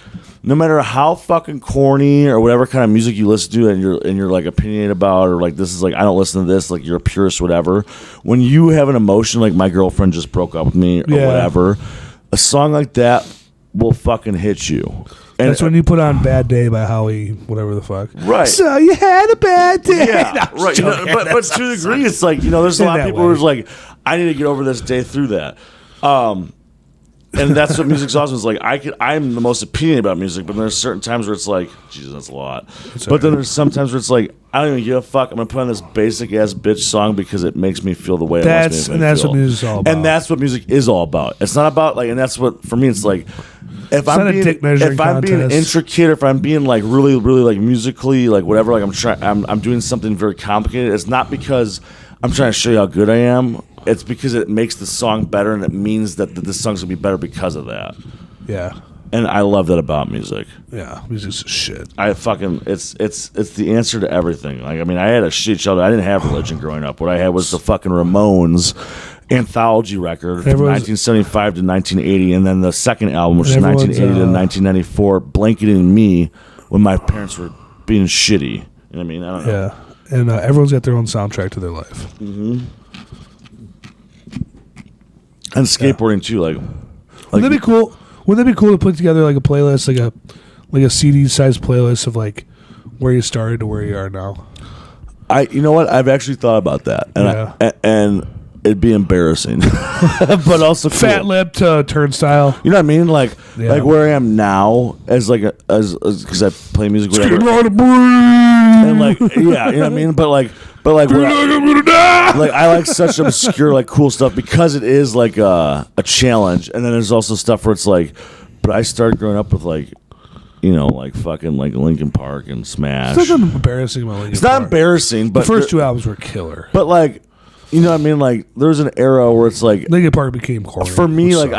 no matter how fucking corny or whatever kind of music you listen to and you're like opinionated about or like this is like I don't listen to this like you're a purist whatever. When you have an emotion like my girlfriend just broke up with me or whatever, a song like that will fucking hit you. And that's when you put on "Bad Day" by Howdy, whatever the fuck. Right. So you had a bad day. Yeah. Right. You know, but to a degree, it's like there's a lot of people who's like, I need to get over this day through that. And that's what music's awesome. Is like I'm the most opinionated about music, but there's certain times where it's like, Jesus, that's a lot. But then there's some times where it's like, I don't even give a fuck. I'm gonna put on this basic ass bitch song because it makes me feel the way it wants me to that's feel. What music's all about. And that's what music is all about. It's not about like, and that's what for me. It's like if I'm being intricate, or if I'm being like really, really like musically like whatever, like I'm doing something very complicated. It's not because I'm trying to show you how good I am. It's because it makes the song better, and it means that this song's gonna be better because of that. Yeah. And I love that about music. Yeah, music's shit. It's the answer to everything. Like I mean, I had a shit childhood. I didn't have religion growing up. What I had was the fucking Ramones anthology record from 1975 to 1980, and then the second album, which was 1980 to 1994, blanketing me when my parents were being shitty. You know what I mean? I don't know. Yeah, and everyone's got their own soundtrack to their life. Mm-hmm. And skateboarding too, like wouldn't that be cool? Wouldn't that be cool to put together like a playlist, like a CD sized playlist of like where you started to where you are now? You know what? I've actually thought about that, and and it'd be embarrassing, but also cool. Fat lip to Turnstile. You know what I mean? Like where I am now, as because I play music, whatever. And like you know what I mean? But like I like such obscure like cool stuff because it is like a challenge, and then there's also stuff where it's like, but I started growing up with like, you know, like fucking like Linkin Park and Smash. It's not embarrassing about Linkin Park. It's not embarrassing, but the first two albums were killer. But like, you know what I mean? Like there's an era where it's like Linkin Park became corny. For me, like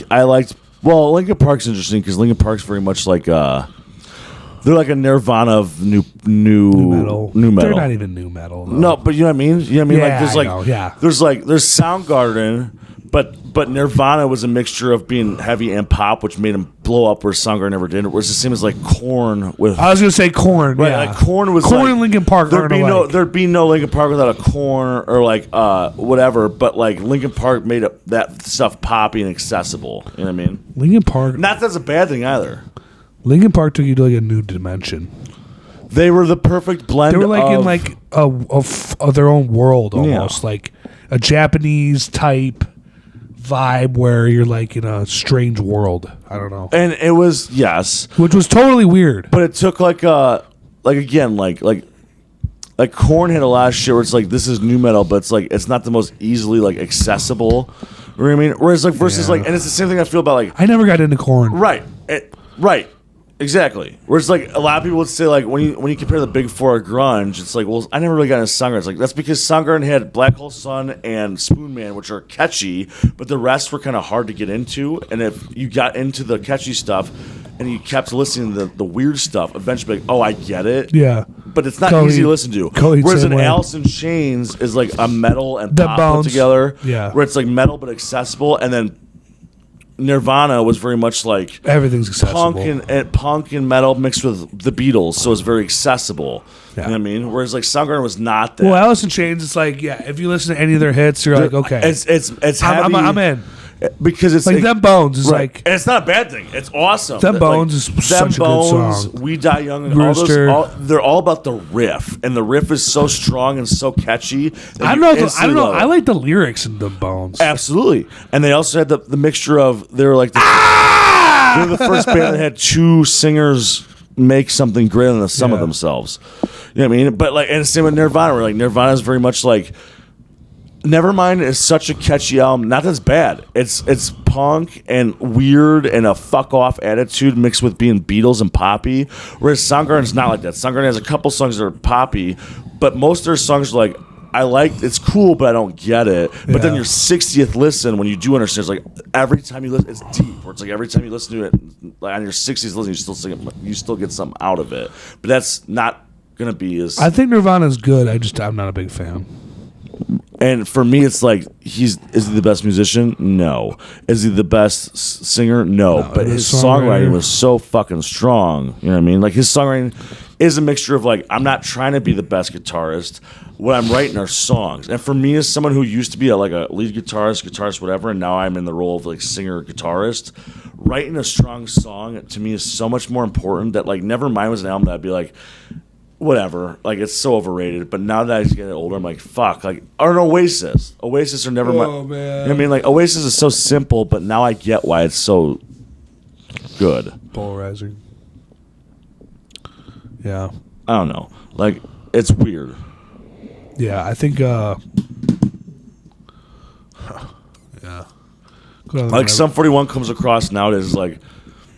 I liked. Well, Linkin Park's interesting because Linkin Park's very much like they're like a Nirvana of new metal. They're not even new metal, though. No, but you know what I mean? You know what I mean? Yeah, there's Soundgarden, but Nirvana was a mixture of being heavy and pop, which made them blow up where Soundgarden never did. It was the same as like Korn with. I was gonna say Korn, right? Yeah. Like Korn was Korn like, and Linkin Park. There'd be no Linkin Park without a Korn or like whatever. But like Linkin Park made that stuff poppy and accessible. You know what I mean? Linkin Park. Not that's a bad thing either. Linkin Park took you to like a new dimension. They were the perfect blend. They were like in like of their own world almost, like a Japanese type vibe where you're like in a strange world. I don't know. And it was which was totally weird. But it took like Korn had a lot of shit where it's like this is new metal, but it's like it's not the most easily like accessible. You know what I mean? Whereas like versus like, and it's the same thing I feel about like I never got into Korn. Right. Right. Exactly. Whereas like a lot of people would say like when you compare the big four of grunge, it's like, well, I never really got into Soundgarden. It's like that's because Soundgarden had Black Hole Sun and Spoon Man, which are catchy, but the rest were kind of hard to get into. And if you got into the catchy stuff and you kept listening to the weird stuff, eventually, like, oh, I get it. Yeah. But it's not easy to listen to. Whereas an Alice in Chains is like a metal and pop put together. Yeah. Where it's like metal but accessible, and then Nirvana was very much like everything's accessible. Punk and metal mixed with the Beatles, so it's very accessible. Yeah. You know what I mean? Whereas like Soundgarden was not that. Well, Alice in Chains, it's like if you listen to any of their hits, you're like, okay, it's heavy. I'm in. Because it's like Them Bones is like, and it's not a bad thing. It's awesome. Them Bones is such a good song. We Die Young, Rooster. They're all about the riff, and the riff is so strong and so catchy. I don't know. I like the lyrics in Them Bones. Absolutely, and they also had the mixture of they were like they're the first band that had two singers make something greater than the sum of themselves. You know what I mean? But like, and same with Nirvana. Where like Nirvana is very much like. Nevermind is such a catchy album. Not that it's bad. It's punk and weird and a fuck off attitude mixed with being Beatles and poppy. Whereas Soundgarden's not like that. Soundgarden has a couple songs that are poppy, but most of their songs are like I like. It's cool, but I don't get it. But then your 60th listen, when you do understand, it's like every time you listen, it's deep. Where it's like every time you listen to it, like on your 60th listen, you still get something out of it. But that's not gonna be as. I think Nirvana's good. I'm not a big fan. And for me, it's like is he the best musician? No. Is he the best singer? No. But his songwriting was so fucking strong. You know what I mean? Like his songwriting is a mixture of like I'm not trying to be the best guitarist. What I'm writing are songs. And for me, as someone who used to be like a lead guitarist, whatever, and now I'm in the role of like singer guitarist, writing a strong song to me is so much more important that like Nevermind was an album that I'd be like, whatever, like it's so overrated. But now that I get older, I'm like, fuck, like or an Oasis or Nevermind. Oh man, you know what I mean? Like Oasis is so simple, but now I get why it's so good. Polarizing. Yeah, I don't know, like it's weird. Yeah, I think. Yeah. Like Sum 41 comes across nowadays as like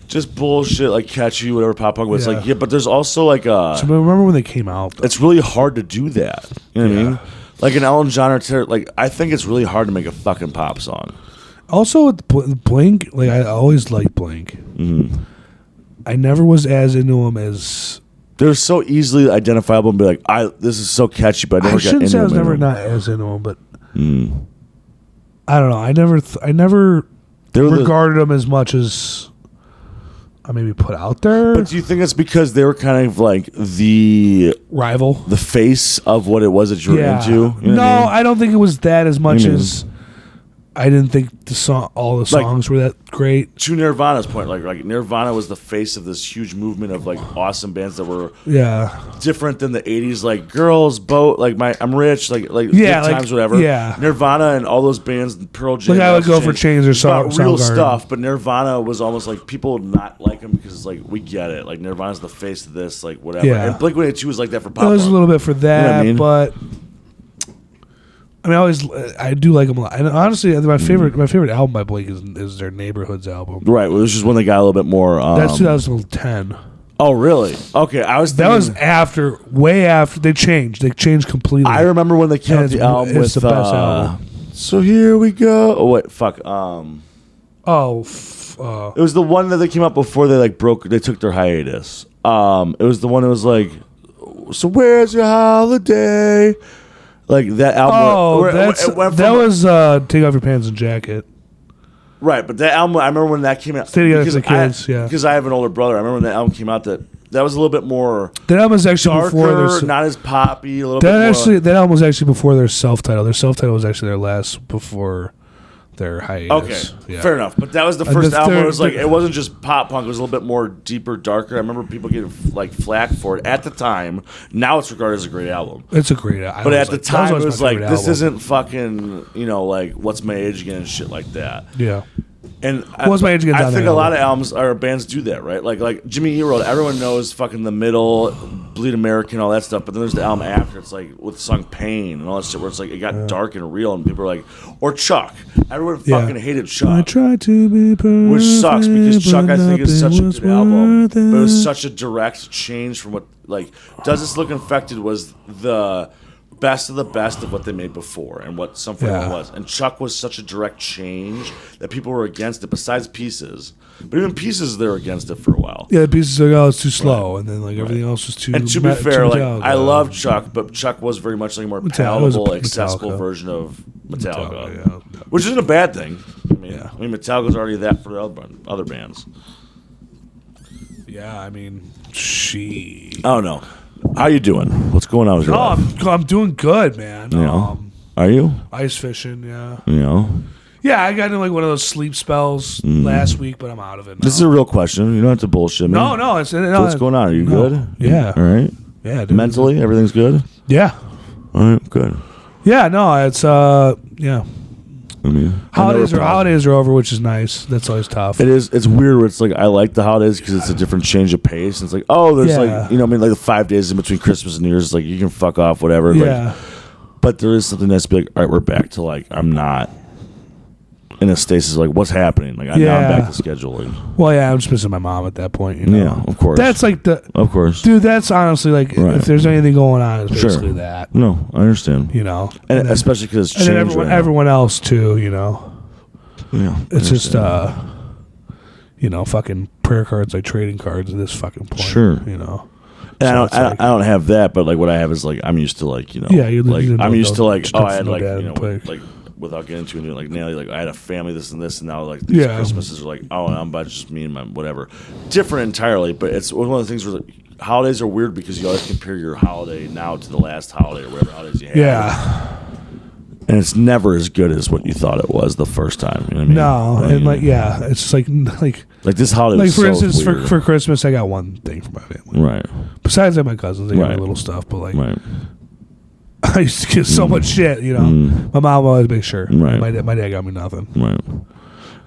just bullshit, like catchy, whatever pop punk. But it's like, yeah, but there's also like a. So remember when they came out? Though? It's really hard to do that. You know what I mean? Like an Elton John or like I think it's really hard to make a fucking pop song. Also, Blink, like I always liked Blink. Mm-hmm. I never was as into them as. They're so easily identifiable and be like, this is so catchy, but I never got into them. I shouldn't say I was never not as into them, but I don't know. I never regarded them as much as I maybe put out there. But do you think it's because they were kind of like the rival, the face of what it was that you were into? You know no, I don't think it was that as much as I didn't think all the songs were that great. To Nirvana's point, like Nirvana was the face of this huge movement of like awesome bands that were different than the '80s, like Girls, Boat, like I'm Rich, like Good Times, whatever. Yeah, Nirvana and all those bands, Pearl Jam. Like I would go for Chains or real stuff, but Nirvana was almost like people would not like them because like we get it, like Nirvana's the face of this, like whatever. Yeah. And Blink-182 was like that for pop. It was a little bit for that, you know what I mean? But. I mean, I do like them a lot. And honestly, my favorite album by Blink is their Neighborhoods album. Right, well, this is when they got a little bit more. That's 2010. Oh, really? Okay, that was way after they changed. They changed completely. I remember when they came out the album with the best album. So Here We Go. Oh wait, fuck. It was the one that they came out before they like broke. They took their hiatus. It was the one that was like, so where's your holiday? Like that album. Oh, that was Take Off Your Pants and Jacket. Right, but that album, I remember when that came out. Stay Together for the Kids, because I have an older brother. I remember when that album came out that was a little bit more. That album was actually darker, not as poppy. A little bit more. That album was actually before their self-title. Their self-title was actually their last before their hiatus. Okay, fair enough. But that was the first album where it was like it wasn't just pop punk. It was a little bit more deeper, darker. I remember people getting like flack for it at the time. Now it's regarded as a great album. It's a great album. But at the time it was like this isn't fucking like What's My Age Again and shit like that. Yeah. And What's My Age Again? I think a lot of albums or bands do that, right? Like Jimmy Eat World, everyone knows fucking The Middle, Bleed American, all that stuff. But then there's the album after. It's like with the song Pain and all that shit, where it's like it got dark and real, and people are like, or Chuck. Everyone fucking hated Chuck. I tried to be perfect, which sucks because Chuck, I think, is such a good album, but it was such a direct change from what like Does This Look Infected was the best of the best of what they made before and what Sum 41 was. And Chuck was such a direct change that people were against it, besides Pieces. But even Pieces, they were against it for a while. Yeah, Pieces like, oh, it's too slow. And then like everything else was too. And to be fair, like I love Chuck, but Chuck was very much like a more palatable, accessible version of Metallica. Which isn't a bad thing. I mean, Metallica's already that for the other bands. Yeah, I mean, I don't know. How you doing? What's going on with your life? I'm doing good, man. Are you? Ice fishing, yeah. Yeah, I got into like one of those sleep spells last week, but I'm out of it now. This is a real question. You don't have to bullshit me. No. So what's going on? Are you good? Yeah. All right. Yeah. Dude. Mentally, everything's good? Yeah. All right, good. Yeah, no, it's, yeah. I mean, holidays are over, which is nice. That's always tough. It is. It's weird. Where it's like I like the holidays because it's a different change of pace. And it's like, there's like like the 5 days in between Christmas and New Year's. It's like you can fuck off, whatever. Yeah. But there is something that's be like, all right, we're back to like I'm not in a stasis. Like what's happening? Like now I'm back to scheduling. Well, yeah, I'm just missing my mom at that point. Yeah, of course. That's like of course, dude. That's honestly like if there's anything going on, it's basically that. No, I understand. And then, especially because it's changed. Everyone else too. Yeah, it's just fucking prayer cards like trading cards at this fucking point. Sure. And I don't have that, but like what I have is like I'm used to like I'm used to like I had like like without getting into it like Natalie, like I had a family this and this and now like these Christmases are like I'm about just me and my whatever, different entirely. But it's one of the things where like, holidays are weird because you always compare your holiday now to the last holiday or whatever holidays you had. Yeah. And it's never as good as what you thought it was the first time. You know what I mean? No, and like it's just like this holiday. Like was for so instance, weird. for Christmas, I got one thing for my family. Right. Besides that, my cousins, they got me little stuff, but like I used to get so much shit. You know, my mom always makes sure. Right. My dad got me nothing. Right.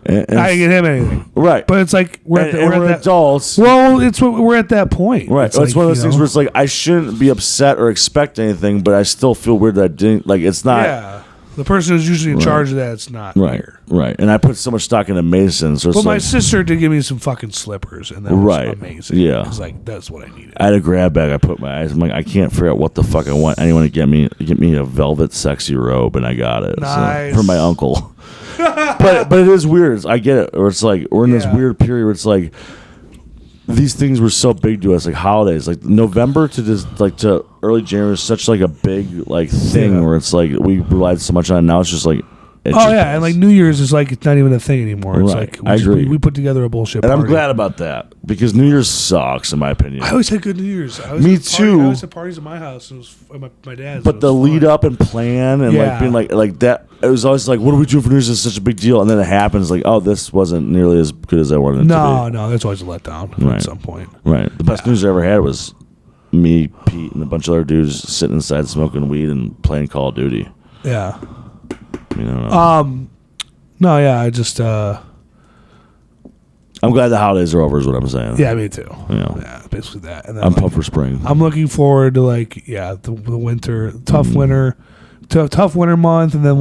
And I didn't get him anything. Right. But it's like we're adults. Well, we're at that point. Right. It's It's one of those things where it's like I shouldn't be upset or expect anything, but I still feel weird that I didn't. Like it's not. Yeah. The person who's usually in charge of that, it's not here. Right. And I put so much stock into Mason. So my sister did give me some fucking slippers, and that was amazing. Yeah. It's like, that's what I needed. I had a grab bag. I put my eyes. I'm like, I can't figure out what the fuck I want. Anyone to get me a velvet sexy robe, and I got it. Nice. From my uncle. but it is weird. I get it. Or it's like we're in this weird period where it's like these things were so big to us, like holidays, like November to this, like to early January is such like a big like thing where it's like we relied so much on it. Now it's just like and like New Year's is like it's not even a thing anymore. It's like I agree. We put together a bullshit and party. I'm glad about that because New Year's sucks in my opinion. I always had good New Year's. Me too. I always had parties at my house. It was my dad's. But the lead up and plan and like being like that, it was always like, what are we doing for New Year's? It's such a big deal, and then it happens like, oh, this wasn't nearly as good as I wanted it to be. No, that's always a letdown at some point. Right. The best news I ever had was me, Pete, and a bunch of other dudes sitting inside smoking weed and playing Call of Duty. Yeah. You know. No, yeah, I just. I'm glad the holidays are over. Is what I'm saying. Yeah, me too. Yeah, basically that. And then I'm pumped for spring. I'm looking forward to the winter, tough winter month, and then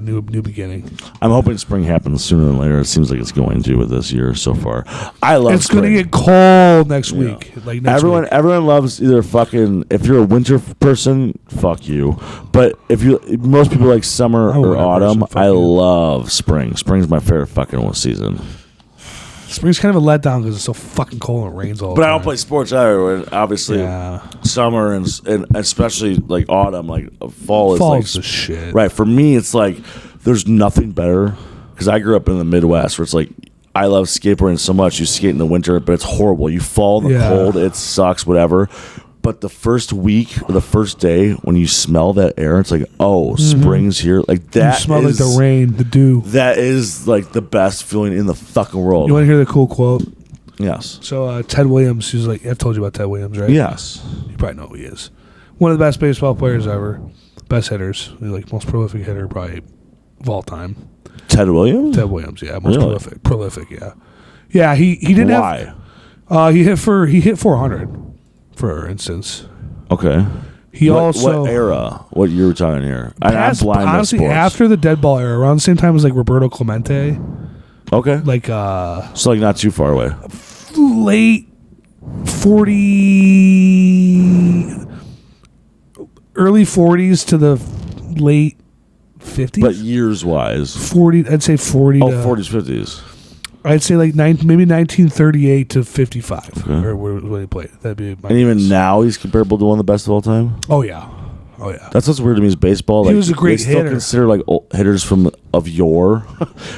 new beginning. I'm hoping spring happens sooner than later. It seems like it's going to with this year so far. I love. It's going to get cold next week. Everyone loves either fucking. If you're a winter person, fuck you. But most people like summer or autumn. I love spring. Spring's my favorite fucking season. Spring's kind of a letdown because it's so fucking cold and it rains all the time. But I don't play sports either. Obviously, summer and especially like autumn, like fall is like the shit. Right. For me, it's like there's nothing better because I grew up in the Midwest where it's like I love skateboarding so much. You skate in the winter, but it's horrible. You fall in the cold. It sucks, whatever. But the first week or the first day when you smell that air, it's like, oh, spring's here. Like that. You smell like the rain, the dew. That is like the best feeling in the fucking world. You want to hear the cool quote? Yes. So Ted Williams, who's like, I've told you about Ted Williams, right? Yes. You probably know who he is. One of the best baseball players ever. Best hitters. He's like most prolific hitter probably of all time. Ted Williams? Ted Williams, yeah. Most prolific, yeah. Yeah, he didn't have. Why? He hit 400. For instance, okay. What era? What year are we talking here? I'm blind honestly, sports. after the dead ball era, around the same time as like Roberto Clemente. Okay. Like so like not too far away. Late 40, early 40s to the late 50s. But years wise, 40. I'd say 40. Oh, 40s, 50s. I'd say like maybe 1938 to 55, or when he played. That'd be. And even now, he's comparable to one of the best of all time. Oh yeah. That's what's weird to me is baseball. He was a great hitter. Still consider like old hitters of yore,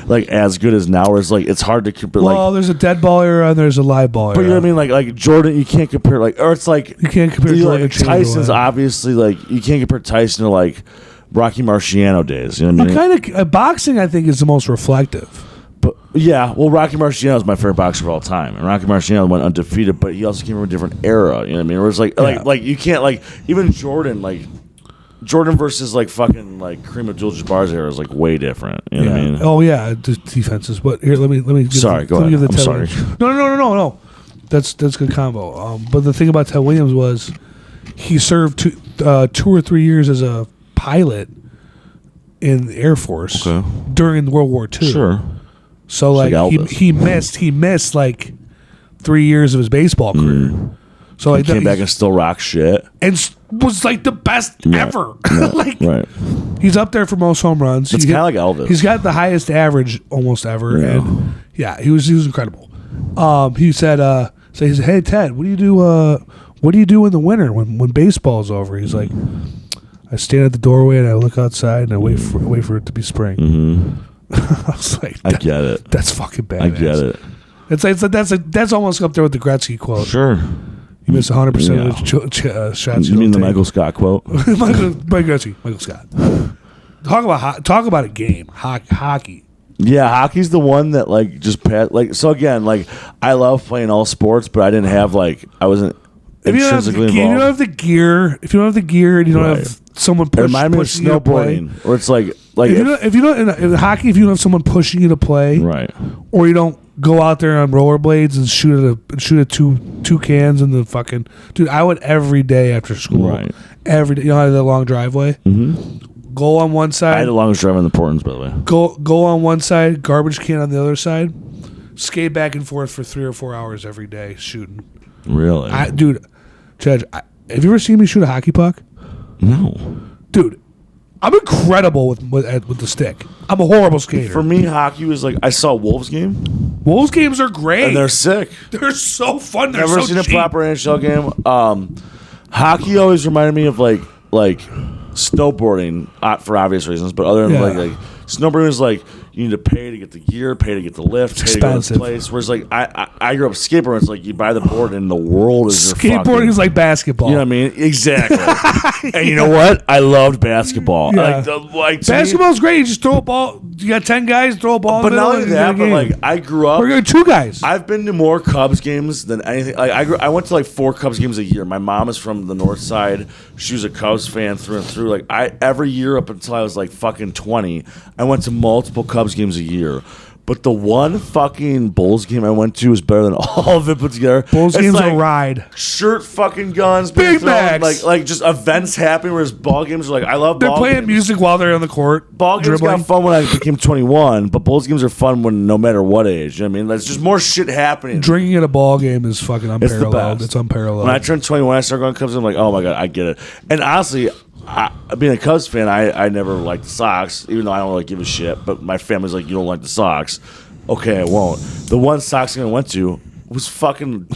like as good as now. Where it's like it's hard to compare. Well, there's a dead ball era and there's a live ball era. But you know what I mean? Like Jordan, you can't compare. Or it's like you can't compare Jordan. Like, Tyson's obviously like you can't compare Tyson to like Rocky Marciano days. You know what I mean? Boxing, I think, is the most reflective. But yeah, well, Rocky Marciano is my favorite boxer of all time, and Rocky Marciano went undefeated, but he also came from a different era. You know what I mean? Where it's like you can't like even Jordan versus like fucking like Kareem Abdul-Jabbar's era is like way different. You know what I mean? Oh yeah, defenses. But here, let me. Sorry, go ahead. I'm sorry. No. That's good combo. But the thing about Ted Williams was he served 2 or 3 years as a pilot in the Air Force during World War II. Sure. So like he missed like 3 years of his baseball career. So like he came back and still rock shit and was like the best ever. Right. He's up there for most home runs. It's kind of like Elvis. He's got the highest average almost ever, and he was incredible. He said, "Hey Ted, what do you do? what do you do in the winter when baseball's over? He's like, I stand at the doorway and I look outside and I wait for it to be spring. Mm-hmm. I was like, I get it. That's fucking badass. I get it. It's like that's almost up there with the Gretzky quote. Sure. You miss 100% of the shots. You mean the Michael Scott quote? Mike Gretzky, Michael Scott. Talk about a game. Hockey. Yeah, hockey's the one that like just like. So again, like I love playing all sports, but I didn't have like I wasn't intrinsically involved. If you don't have the gear, and you don't have someone pushing. It reminds me of snowboarding, where it's like if you don't in hockey, if you don't have someone pushing you to play, right, or you don't go out there on rollerblades and shoot at two cans in the fucking dude. I would every day after school, right, every day. You know how that long driveway. Mm-hmm. Go on one side. I had the longest drive in the Portlands, by the way. Go on one side, garbage can on the other side. Skate back and forth for 3 or 4 hours every day shooting. Really, dude, Chedge, have you ever seen me shoot a hockey puck? No, dude. I'm incredible with the stick. I'm a horrible skater. For me, hockey was like I saw a Wolves game. Wolves games are great. And they're sick. They're so fun. They're Never so seen cheap. a proper NHL game. Hockey always reminded me of like snowboarding for obvious reasons, but other than like snowboarding is like you need to pay to get the gear, pay to get the lift, pay to go to the place. Whereas like I grew up skateboarding, it's like you buy the board and the world is your skateboarding is like basketball. You know what I mean? Exactly. And you know what? I loved basketball. Yeah. Basketball's great. You just throw a ball. You got 10 guys, throw a ball. But not only that, but like I grew up. We're going 2 guys. I've been to more Cubs games than anything. Like I went to like 4 Cubs games a year. My mom is from the North Side. She was a Cubs fan through and through. Like every year up until I was like fucking 20, I went to multiple Cubs games a year. But the one fucking Bulls game I went to was better than all of it put together. Bulls games are a ride. Shirt fucking guns. Big Macs. Like just events happening, whereas ball games are like, I love they're ball playing games. music while they're on the court. Ball games got fun when I became 21, but Bulls games are fun when no matter what age. You know what I mean? There's just more shit happening. Drinking at a ball game is fucking unparalleled. It's unparalleled. When I turned 21, I started going to Cubs, I'm like, oh my God, I get it. And honestly, being a Cubs fan, I never liked the Sox, even though I don't really give a shit. But my family's like, you don't like the Sox. Okay, I won't. The one Sox game I went to was fucking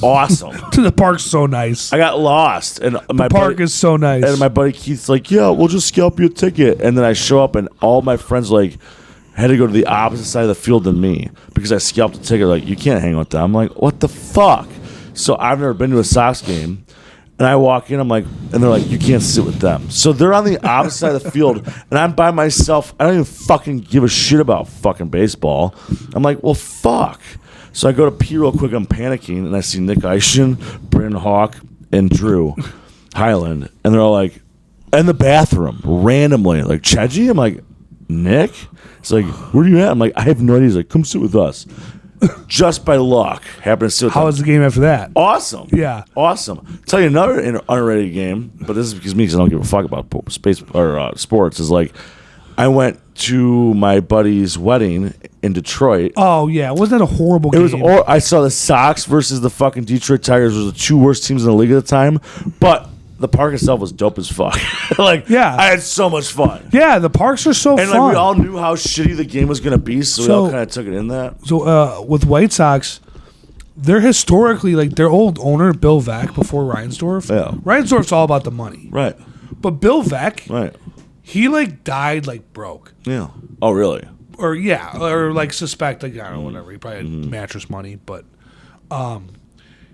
awesome. The park's so nice. I got lost. And the park is so nice. And my buddy Keith's like, yeah, we'll just scalp you a ticket. And then I show up, and all my friends like had to go to the opposite side of the field than me because I scalped a ticket. Like, you can't hang with them. I'm like, what the fuck? So I've never been to a Sox game. And I walk in, I'm like, and they're like, you can't sit with them. So they're on the opposite side of the field, and I'm by myself. I don't even fucking give a shit about fucking baseball. I'm like, well, fuck. So I go to pee real quick. I'm panicking, and I see Nick Eishin, Brandon Hawk, and Drew Highland. And they're all like, in the bathroom, randomly. Like, Chedgy? I'm like, Nick? He's like, where are you at? I'm like, I have no idea. He's like, come sit with us. Just by luck, happened to sit with How was the game after that? Awesome. Yeah. Awesome. Tell you another underrated game, but this is because I don't give a fuck about space or sports, is like I went to my buddy's wedding in Detroit. Oh, yeah. Wasn't that a horrible game? It was. I saw the Sox versus the fucking Detroit Tigers. Were the 2 worst teams in the league at the time, but the park itself was dope as fuck. I had so much fun. Yeah, the parks are so fun. And like we all knew how shitty the game was going to be, so we all kind of took it in that. So with White Sox, they're historically, like their old owner, Bill Veeck, before Reinsdorf. Yeah. Reinsdorf's all about the money. Right. But Bill Veeck, right, he like died like broke. Yeah. Oh, really? Or like suspect, like, I don't know, whatever. He probably had mattress money, but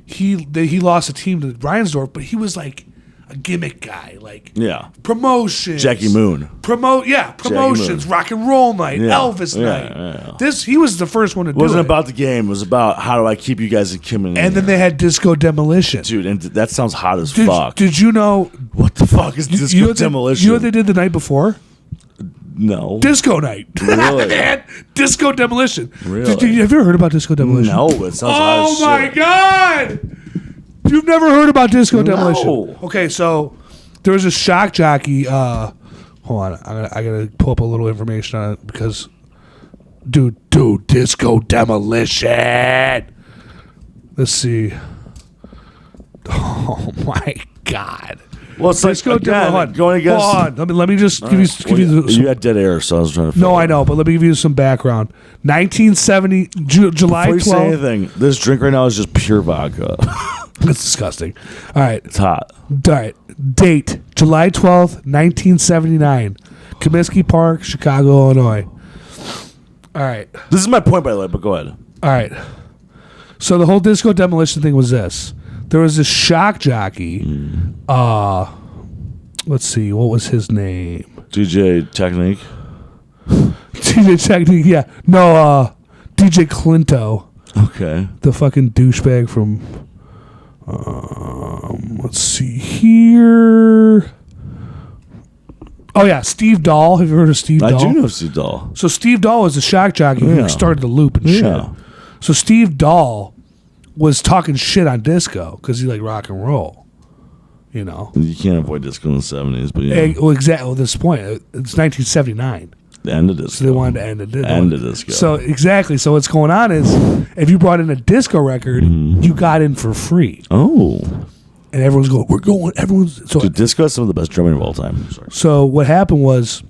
he lost a team to Reinsdorf, but he was like a gimmick guy, like promotions, Jackie Moon, promotions, rock and roll night, Elvis night. He was the first one to do it. Wasn't about the game. It was about how do I keep you guys in Kim and then they had Disco Demolition, dude, and that sounds hot as fuck. Did you know what the fuck is Disco Demolition? You know what they did the night before? No. Disco night. Really? They had Disco Demolition. Really? Have you ever heard about Disco Demolition? No, it sounds hot as shit. Oh my god! You've never heard about Disco Demolition? Okay, so there was a shock jockey. Hold on, I gotta pull up a little information on it because, dude, Disco Demolition. Let's see. Oh my god. Well, it's Disco like Demolition. Going against. Hold on, let me just give you. You had dead air, so I was trying to. No, I know, but let me give you some background. 1970, July 12th. Before you say anything, this drink right now is just pure vodka. That's disgusting. All right. It's hot. All right. Date, July 12th, 1979. Comiskey Park, Chicago, Illinois. All right. This is my point, by the way, but go ahead. All right. So the whole disco demolition thing was this. There was this shock jockey. Let's see. What was his name? DJ Technique. DJ Technique, yeah. No, DJ Clinto. Okay. The fucking douchebag from... let's see here. Oh, yeah. Steve Dahl. Have you heard of Steve Dahl? I do know Steve Dahl. So Steve Dahl was a shock jockey who started the loop and shit. So Steve Dahl was talking shit on disco because he liked rock and roll. You know, you can't avoid disco in the 70s, but well, exactly. At this point, it's 1979. The end of disco. So they wanted to end it. End of disco. So exactly. So what's going on is, if you brought in a disco record, you got in for free. Oh. And everyone's going, we're going. Everyone's so. Dude, disco is some of the best drumming of all time. Sorry. So what happened was,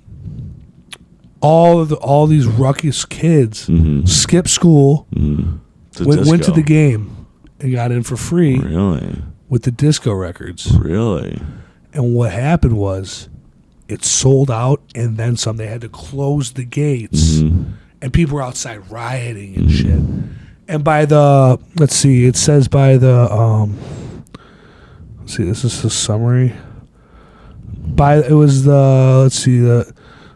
all these ruckus kids skipped school, went to the game, and got in for free. Really? With the disco records. Really? And what happened was, it sold out, and then some. They had to close the gates, and people were outside rioting and shit. And by the, let's see, it says by the, let's see, this is the summary.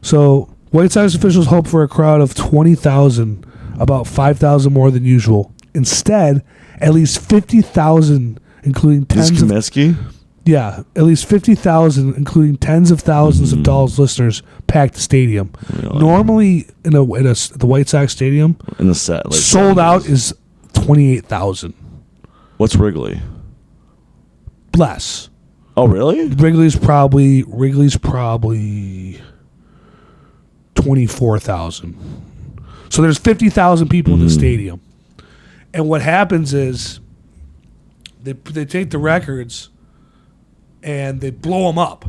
So White Sox officials hoped for a crowd of 20,000, about 5,000 more than usual. Instead, at least 50,000, including tens of... Comiskey? Yeah, at least 50,000, including tens of thousands of Dahl's listeners, packed the stadium. Really? Normally, the White Sox stadium, in the set, like sold out is 28,000. What's Wrigley? Less. Oh, really? Wrigley's probably 24,000. So there's 50,000 people in the stadium. And what happens is they take the records and they blow them up.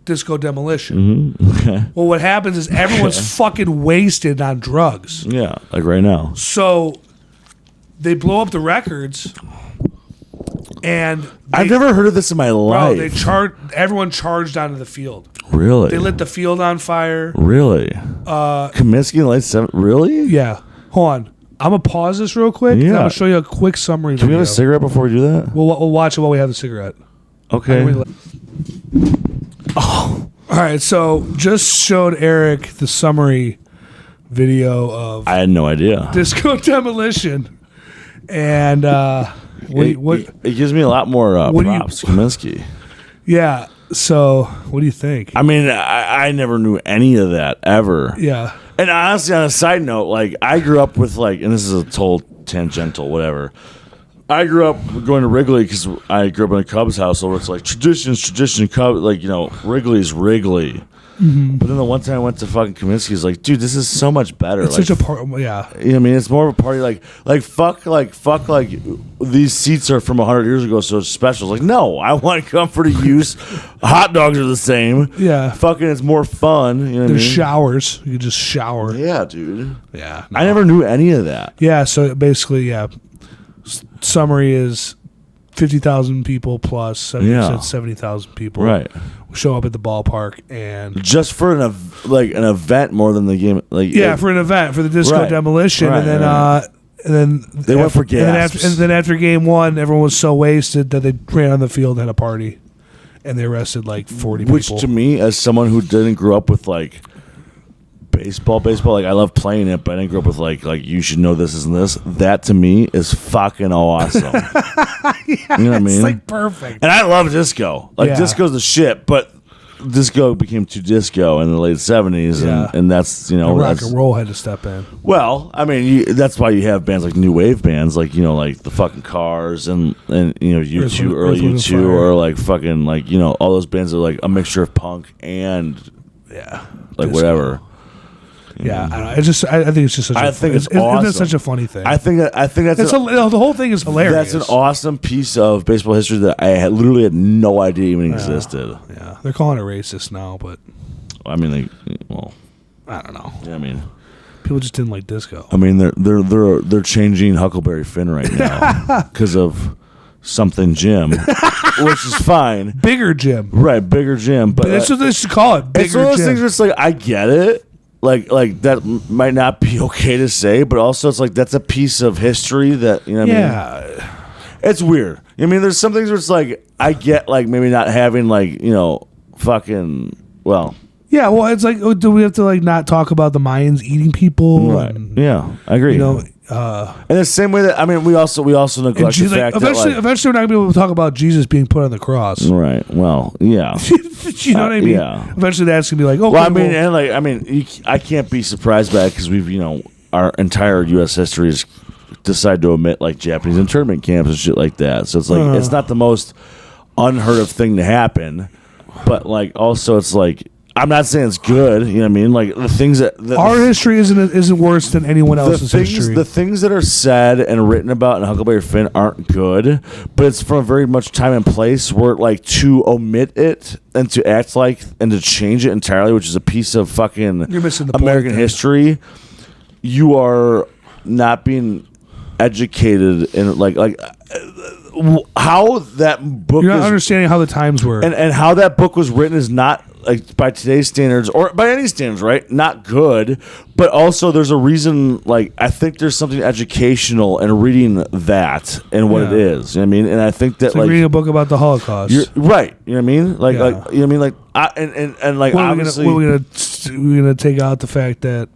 Disco demolition. Okay. Well, what happens is everyone's fucking wasted on drugs. Yeah, like right now. So they blow up the records, and I've never heard of this in my life. everyone charged onto the field. Really? They lit the field on fire. Really? Comiskey lights 7. Really? Yeah. Hold on. I'm going to pause this real quick. Yeah. I'm going to show you a quick summary Can we video. have a cigarette before we do that? We'll watch it while we have the cigarette. Okay. All right. So just showed Eric the summary video of I had no idea. disco demolition. And it gives me a lot more props, Comiskey. Yeah. So what do you think? I mean, I never knew any of that ever. Yeah. And honestly, on a side note, like I grew up with and this is a total tangential, whatever. I grew up going to Wrigley because I grew up in a Cubs household where it's like tradition, Cubs, Wrigley's Wrigley. But then the one time I went to fucking Comiskey's, like, dude, this is so much better. It's such a part. Yeah. You know what I mean? It's more of a party. Fuck, these seats are from 100 years ago, so it's special. It's like, no, I want comfort of use. Hot dogs are the same. Yeah. Fucking, it's more fun. You know what I mean? Showers. You can just shower. Yeah, dude. Yeah. I never knew any of that. Yeah. So basically, yeah. Summary is 50,000 people plus 70,000 people. Right. Show up at the ballpark and just for an event more than the game. For an event for the disco demolition, and then they went for gas. And then after game one, everyone was so wasted that they ran on the field and had a party, and they arrested 40 people. Which to me, as someone who didn't grow up with baseball, I love playing it, but I didn't grow up with you should know this and this. That to me is fucking awesome. You know what I mean? It's perfect. And I love disco. Disco's the shit, but disco became too disco in the late 70s, and that's rock and roll had to step in. Well, I mean, that's why you have bands like new wave bands, like the fucking Cars and U2, early U2, or all those bands are a mixture of punk and disco. Whatever. Yeah, I don't know. I think it's just such. It's awesome. It's such a funny thing. I think that's the whole thing is hilarious. That's an awesome piece of baseball history that I literally had no idea even existed. Yeah, they're calling it racist now, but I mean, I don't know. Yeah, I mean, people just didn't like disco. I mean, they're changing Huckleberry Finn right now because of something Jim, which is fine. Bigger Jim. Right, bigger Jim. But That's what they should call it. Bigger it's one of those Jim. things where it's like, I get it. Like that might not be okay to say, but also it's like that's a piece of history that, you know what I mean? It's weird. I mean, there's some things where it's like, I get like maybe not having like, you know, fucking, well. Yeah, well, it's like, do we have to like not talk about the Mayans eating people? Right. And, yeah, I agree. You know, in the same way that, I mean, we also neglect the fact eventually, that eventually we're not gonna be able to talk about Jesus being put on the cross. Right. Well, yeah. You know what I mean? Yeah. Eventually, that's gonna be like, okay. Well, I mean, I can't be surprised by it because we've, you know, our entire U.S. history is decide to omit like Japanese internment camps and shit like that. So it's like it's not the most unheard of thing to happen, but like also it's like, I'm not saying it's good. You know what I mean? Like the things that our history isn't worse than anyone else's history. The things that are said and written about in Huckleberry Finn aren't good, but it's from a very much time and place where like to omit it and to act like and to change it entirely, which is a piece of fucking You're missing the American point, history. You are not being educated in like how that book. You're not understanding how the times were, and how that book was written is not like by today's standards or by any standards, right? Not good, but also there's a reason. Like I think there's something educational in reading that and what it is. You know what I mean? And I think that it's like reading a book about the Holocaust. You're right. You know what I mean? Like you know what I mean? Like and like obviously we're gonna take out the fact that.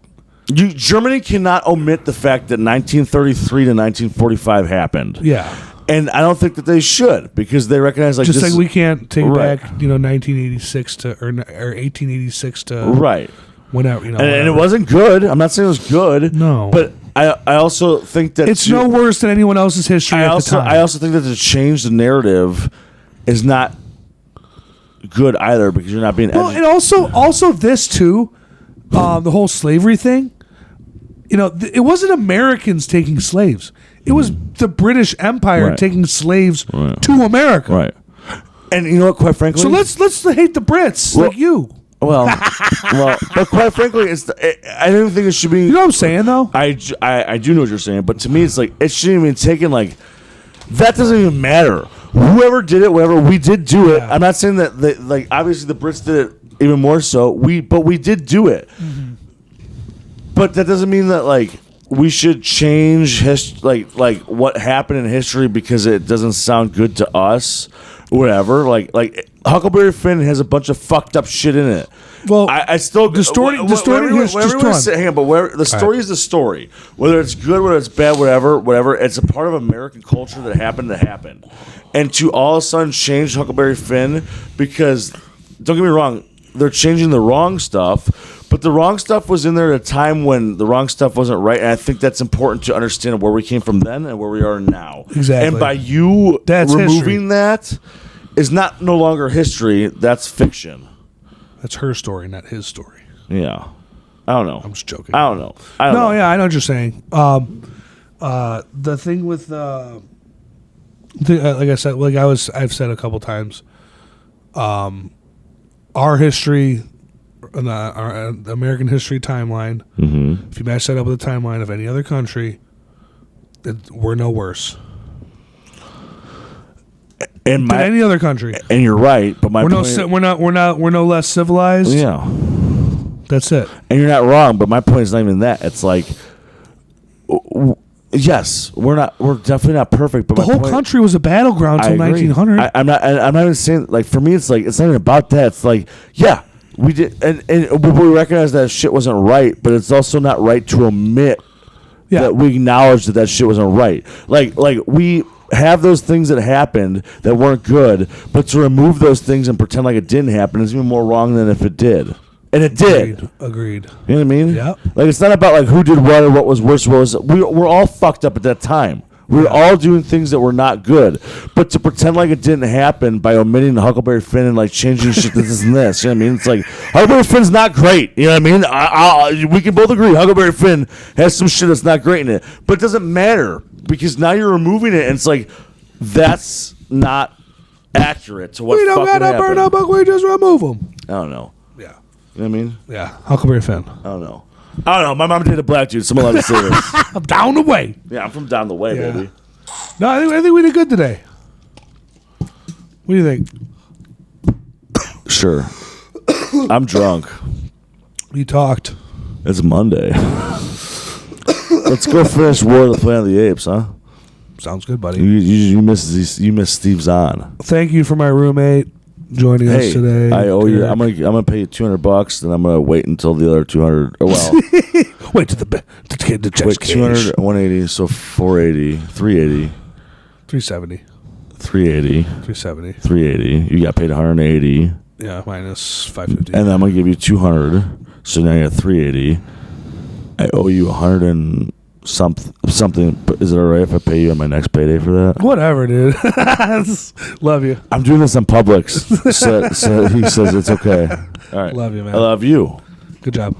Germany cannot omit the fact that 1933 to 1945 happened. Yeah. And I don't think that they should because they recognize like just this, like we can't take back 1986 to or 1886 to right whenever and it wasn't good. I'm not saying it was good. No, but I also think that it's no worse than anyone else's history. I also think that to change the narrative is not good either because you're not being. And also this too, the whole slavery thing. You know, it wasn't Americans taking slaves. It was the British Empire taking slaves to America. Right. And you know what, quite frankly... So let's hate the Brits, like you. Well, but quite frankly, I don't think it should be... You know what I'm saying, though? I do know what you're saying, but to me, it's like, it shouldn't even be taken like... That doesn't even matter. Whoever did it, whatever, we did do it. I'm not saying that, like, obviously the Brits did it even more so, but we did do it. Mm-hmm. But that doesn't mean that, like... We should change like what happened in history because it doesn't sound good to us, whatever. Like Huckleberry Finn has a bunch of fucked up shit in it. Well, I still the story is the story is the story. Whether it's good, whether it's bad, whatever. It's a part of American culture that happened to happen, and to all of a sudden change Huckleberry Finn because don't get me wrong, they're changing the wrong stuff. But the wrong stuff was in there at a time when the wrong stuff wasn't right, and I think that's important to understand where we came from then and where we are now. Exactly. And by you removing that is no longer history, that's fiction. That's her story, not his story. Yeah. I don't know. I'm just joking. I don't know. Yeah, I know what you're saying. The thing with like I said, like I've said a couple times, our history, our American history timeline. Mm-hmm. If you match that up with the timeline of any other country, we're no worse than any other country. And you're right, but we're no less civilized. Yeah, that's it. And you're not wrong, but my point is not even that. It's like, yes, we're definitely not perfect. But the whole country was a battleground until 1900. I'm not even saying like for me, it's like it's not even about that. It's like we did, and we recognize that shit wasn't right, but it's also not right to omit that we acknowledge that shit wasn't right. Like we have those things that happened that weren't good, but to remove those things and pretend like it didn't happen is even more wrong than if it did. And it did. Agreed. You know what I mean? Yeah. Like it's not about like who did what or what was worse. We're all fucked up at that time. We were all doing things that were not good, but to pretend like it didn't happen by omitting the Huckleberry Finn and like changing shit to this and this, you know what I mean? It's like Huckleberry Finn's not great, you know what I mean? We can both agree Huckleberry Finn has some shit that's not great in it, but it doesn't matter because now you're removing it, and it's like that's not accurate to what fucking happened. We don't gotta burn a book, we just remove them. I don't know. Yeah, you know what I mean? Yeah, Huckleberry Finn. I don't know. My mom dated a black dude. Someone allowed to say this. I'm down the way. Yeah, I'm from down the way, baby. No, I think we did good today. What do you think? Sure. I'm drunk. You talked. It's Monday. Let's go finish War of the Planet of the Apes, huh? Sounds good, buddy. You missed Steve Zahn. Thank you for my roommate joining us today. I owe you. I'm gonna pay you $200, then I'm gonna wait until the other 200. Oh, well, wait to the check's wait 200, 180, so 480, 380, 370, 380, 370, 380. You got paid 180. Yeah, minus 550. And then I'm gonna give you 200. So now you're at 380. I owe you 100 and something. Is it all right if I pay you on my next payday for that? Whatever, dude. Love you. I'm doing this on Publix. so he says it's okay. All right. Love you, man. I love you. Good job.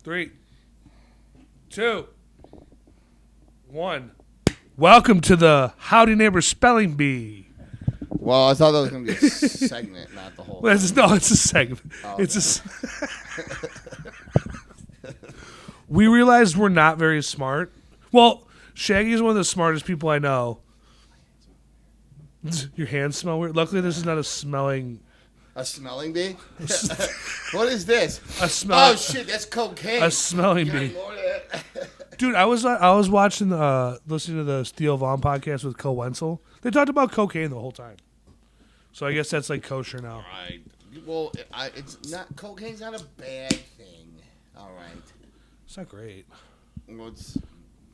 Three, 2, 1. Welcome to the Howdy Neighbor Spelling Bee. Well, I thought that was going to be a segment, not the whole Well, thing. it's a segment. Oh, It's We realized we're not very smart. Well, Shaggy is one of the smartest people I know. Your hands smell weird. Luckily, this is not a smelling. A smelling bee? What is this? A smell. Oh, shit, that's cocaine. A smelling bee. More of that. Dude, I was watching listening to the Theo Vaughn podcast with Co Wenzel. They talked about cocaine the whole time. So I guess that's like kosher now. Right. Well, it's not. Cocaine's not a bad thing. All right. It's not great. Well, it's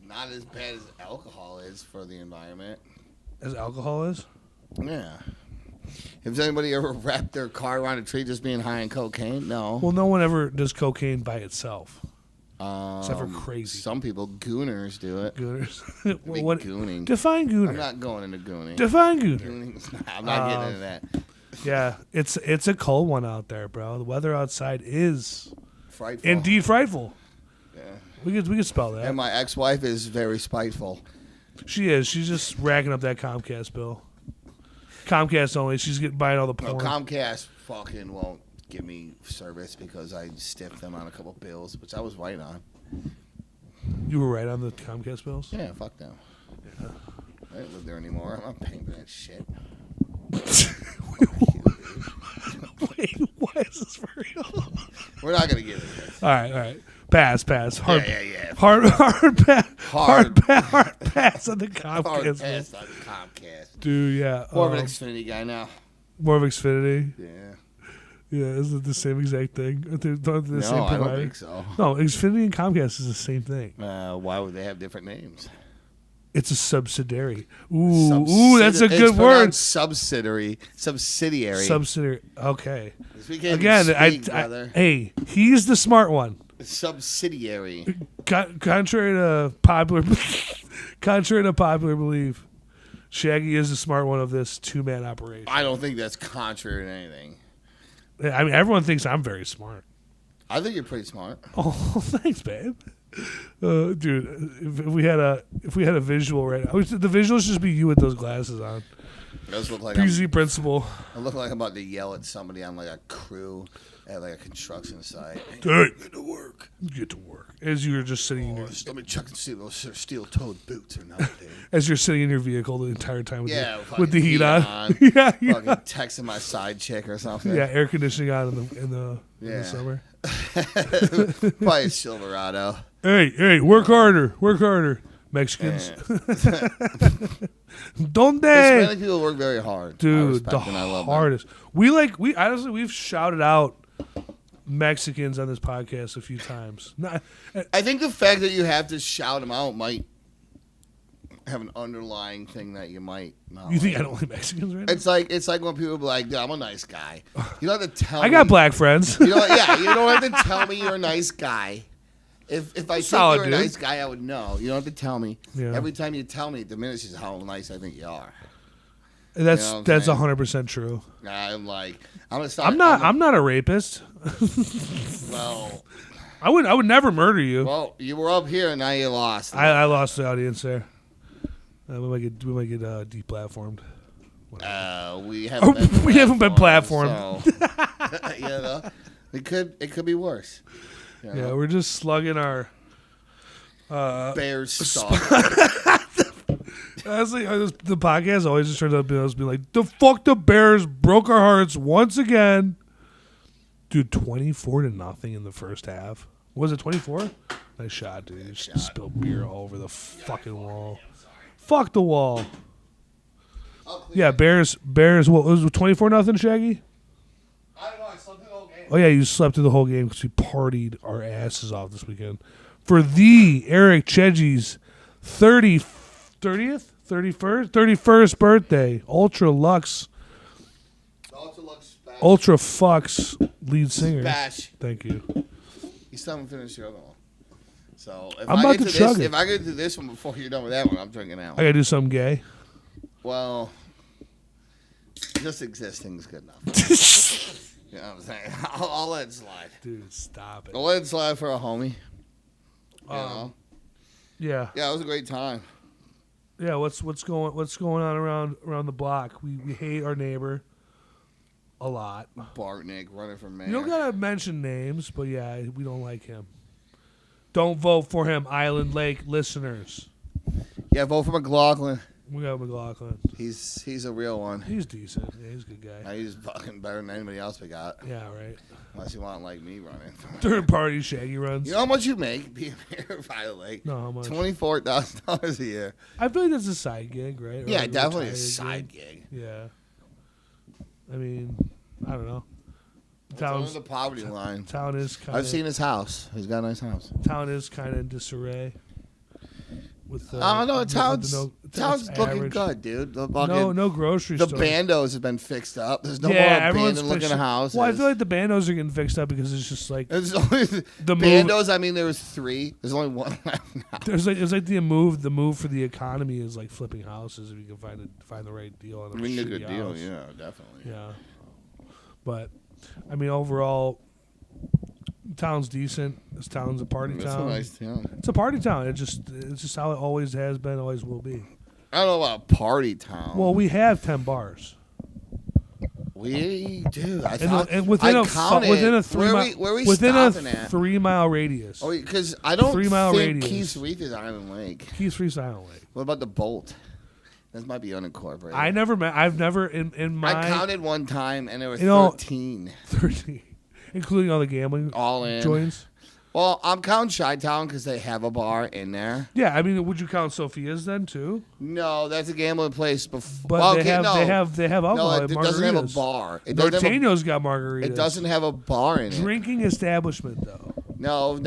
not as bad as alcohol is for the environment. As alcohol is? Yeah. Has anybody ever wrapped their car around a tree just being high on cocaine? No. Well, no one ever does cocaine by itself. Except for crazy. Some people, gooners, do it. Gooners. Big What? gooning. Define gooner. I'm not going into gooning. Define gooner. Gooning's not, I'm not getting into that. Yeah, it's a cold one out there, bro. The weather outside is Frightful. indeed frightful. Yeah. We could spell that. And my ex-wife is very spiteful. She is. She's just racking up that Comcast bill. Comcast only. She's buying all the No, porn. Comcast fucking won't give me service because I stiffed them on a couple bills, which I was right on. You were right on the Comcast bills? Yeah, fuck them. Yeah. I don't live there anymore. I'm not paying for that shit. Wait, why is this for real? We're not gonna get into this. All right. Pass. Hard, Yeah. Hard pass on the Hard Comcast. pass on the Comcast. Dude, yeah. More of an Xfinity guy now. More of Xfinity. Yeah. Yeah, is it the same exact thing? They're the same No, I don't provider? think so. No, Xfinity and Comcast is the same thing. Why would they have different names? It's a subsidiary. Ooh, that's a good It's word. pronounced subsidiary. Subsidiary. Okay. We can't Again, speak, brother. hey, he's the smart one. Subsidiary. Contrary to popular belief, Shaggy is the smart one of this two-man operation. I don't think that's contrary to anything. I mean, everyone thinks I'm very smart. I think you're pretty smart. Oh, thanks, babe. Dude, if we had a visual right now, the visual should just be you with those glasses on. It does look like PZ principal. I look like I'm about to yell at somebody on like a crew at like a construction site. Hey, Get to work. get to work. As you're just sitting in your, Let me check and see if those steel-toed boots are not there. as you're sitting in your vehicle the entire time with, Yeah, with the heat on. yeah, yeah. fucking texting my side chick or something. Yeah, air conditioning on in the Yeah. summer. Probably a Silverado. Hey, work harder. Mexicans. Donde? Hispanic people work very hard. I Dude, respect the and I love them. hardest. We honestly, we've shouted out Mexicans on this podcast a few times. I think the fact that you have to shout them out might have an underlying thing that you might not. You think I don't like Mexicans right now? It's like when people be like, "Dude, I'm a nice guy." You don't have to tell. I got black friends. You don't have to tell me you're a nice guy. If I think Solid, you're a dude. nice guy, I would know. You don't have to tell me. Yeah. Every time you tell me, it diminishes how nice I think you are. That's You know what I'm that's saying? 100% true. I'm gonna start. I'm not a rapist. Well, I would never murder you. well, you were up here and now you lost. I lost the audience there. We might get deplatformed. We haven't been We haven't been platformed, so, you know, it could be worse. You know? Yeah, we're just slugging our. Bears stalk. Honestly, the podcast always just turns out to be like, the Bears broke our hearts once again. Dude, 24-0 in the first half. Was it 24? Nice shot, dude. You just spilled beer all over the fucking wall. Fuck the wall. Yeah, Bears. What was it, 24-0, Shaggy? I don't know. I slept through the whole game. Oh yeah, you slept through the whole game because we partied our asses off this weekend for the Eric Chedgy's 31st birthday. Ultra Fucks lead singer. Bash. Thank you. You still haven't finished your other one. So if I'm I about get to to chug this, it. if I get to this one before you're done with that one, I'm drinking that I one. gotta do something gay. Well, just existing's good enough. You know what I'm saying? I'll let it slide. Dude, stop it. I'll let it slide for a homie. You know? Yeah. Yeah, it was a great time. Yeah, what's going on around the block? We hate our neighbor a lot. Bartnick running for mayor. You don't gotta mention names, but yeah, we don't like him. Don't vote for him, Island Lake listeners. Yeah, vote for McLaughlin. We got McLaughlin. He's a real one. He's decent. Yeah, he's a good guy. He's fucking better than anybody else we got. Yeah, right. Unless you want like me running. Third party Shaggy runs. You know how much you make being mayor of Island Lake? No, how much? $24,000 a year. I feel like that's a side gig, right? Or Yeah, like a definitely a retired side gig. Yeah. I mean, I don't know. It's under the poverty line. Town is kind I've seen his house. He's got a nice house. Town is kind of in disarray. With I don't know. Town's it's looking average. good, dude. No grocery The store. bandos have been fixed up. There's no Yeah, more everyone's abandoned looking fixed- houses. Well, I feel like the bandos are getting fixed up because it's just like There's only the move. bandos. I mean, there was 3. There's only 1 left now. It's like the move for the economy is like flipping houses if you can find the right deal on a I mean, a shitty good deal. house. Yeah, definitely. Yeah. But I mean, overall, town's decent. This town's a party It's town. a nice town. It's a party town. It's just how it always has been, always will be. I don't know about party town. Well, we have 10 bars. We do. I thought And within I a counted. within a 3 where mile where we within a stopping at? 3 mile radius. Oh, because I don't 3 mile think radius. Keith's Reef is Island Lake. Keys Free Silent Lake. What about the Bolt? This might be unincorporated. I've never in my I counted one time and there were 13, 13. including all the gambling All in. joints. Well, I'm counting Chi-Town because they have a bar in there. Yeah, I mean, would you count Sophia's then too? No, that's a gambling place. But Well, they okay, have no. they have alcohol. No, and it doesn't have a margaritas. bar. It doesn't have a, Norteño's got margaritas. it doesn't have a bar in it. Drinking establishment though. No,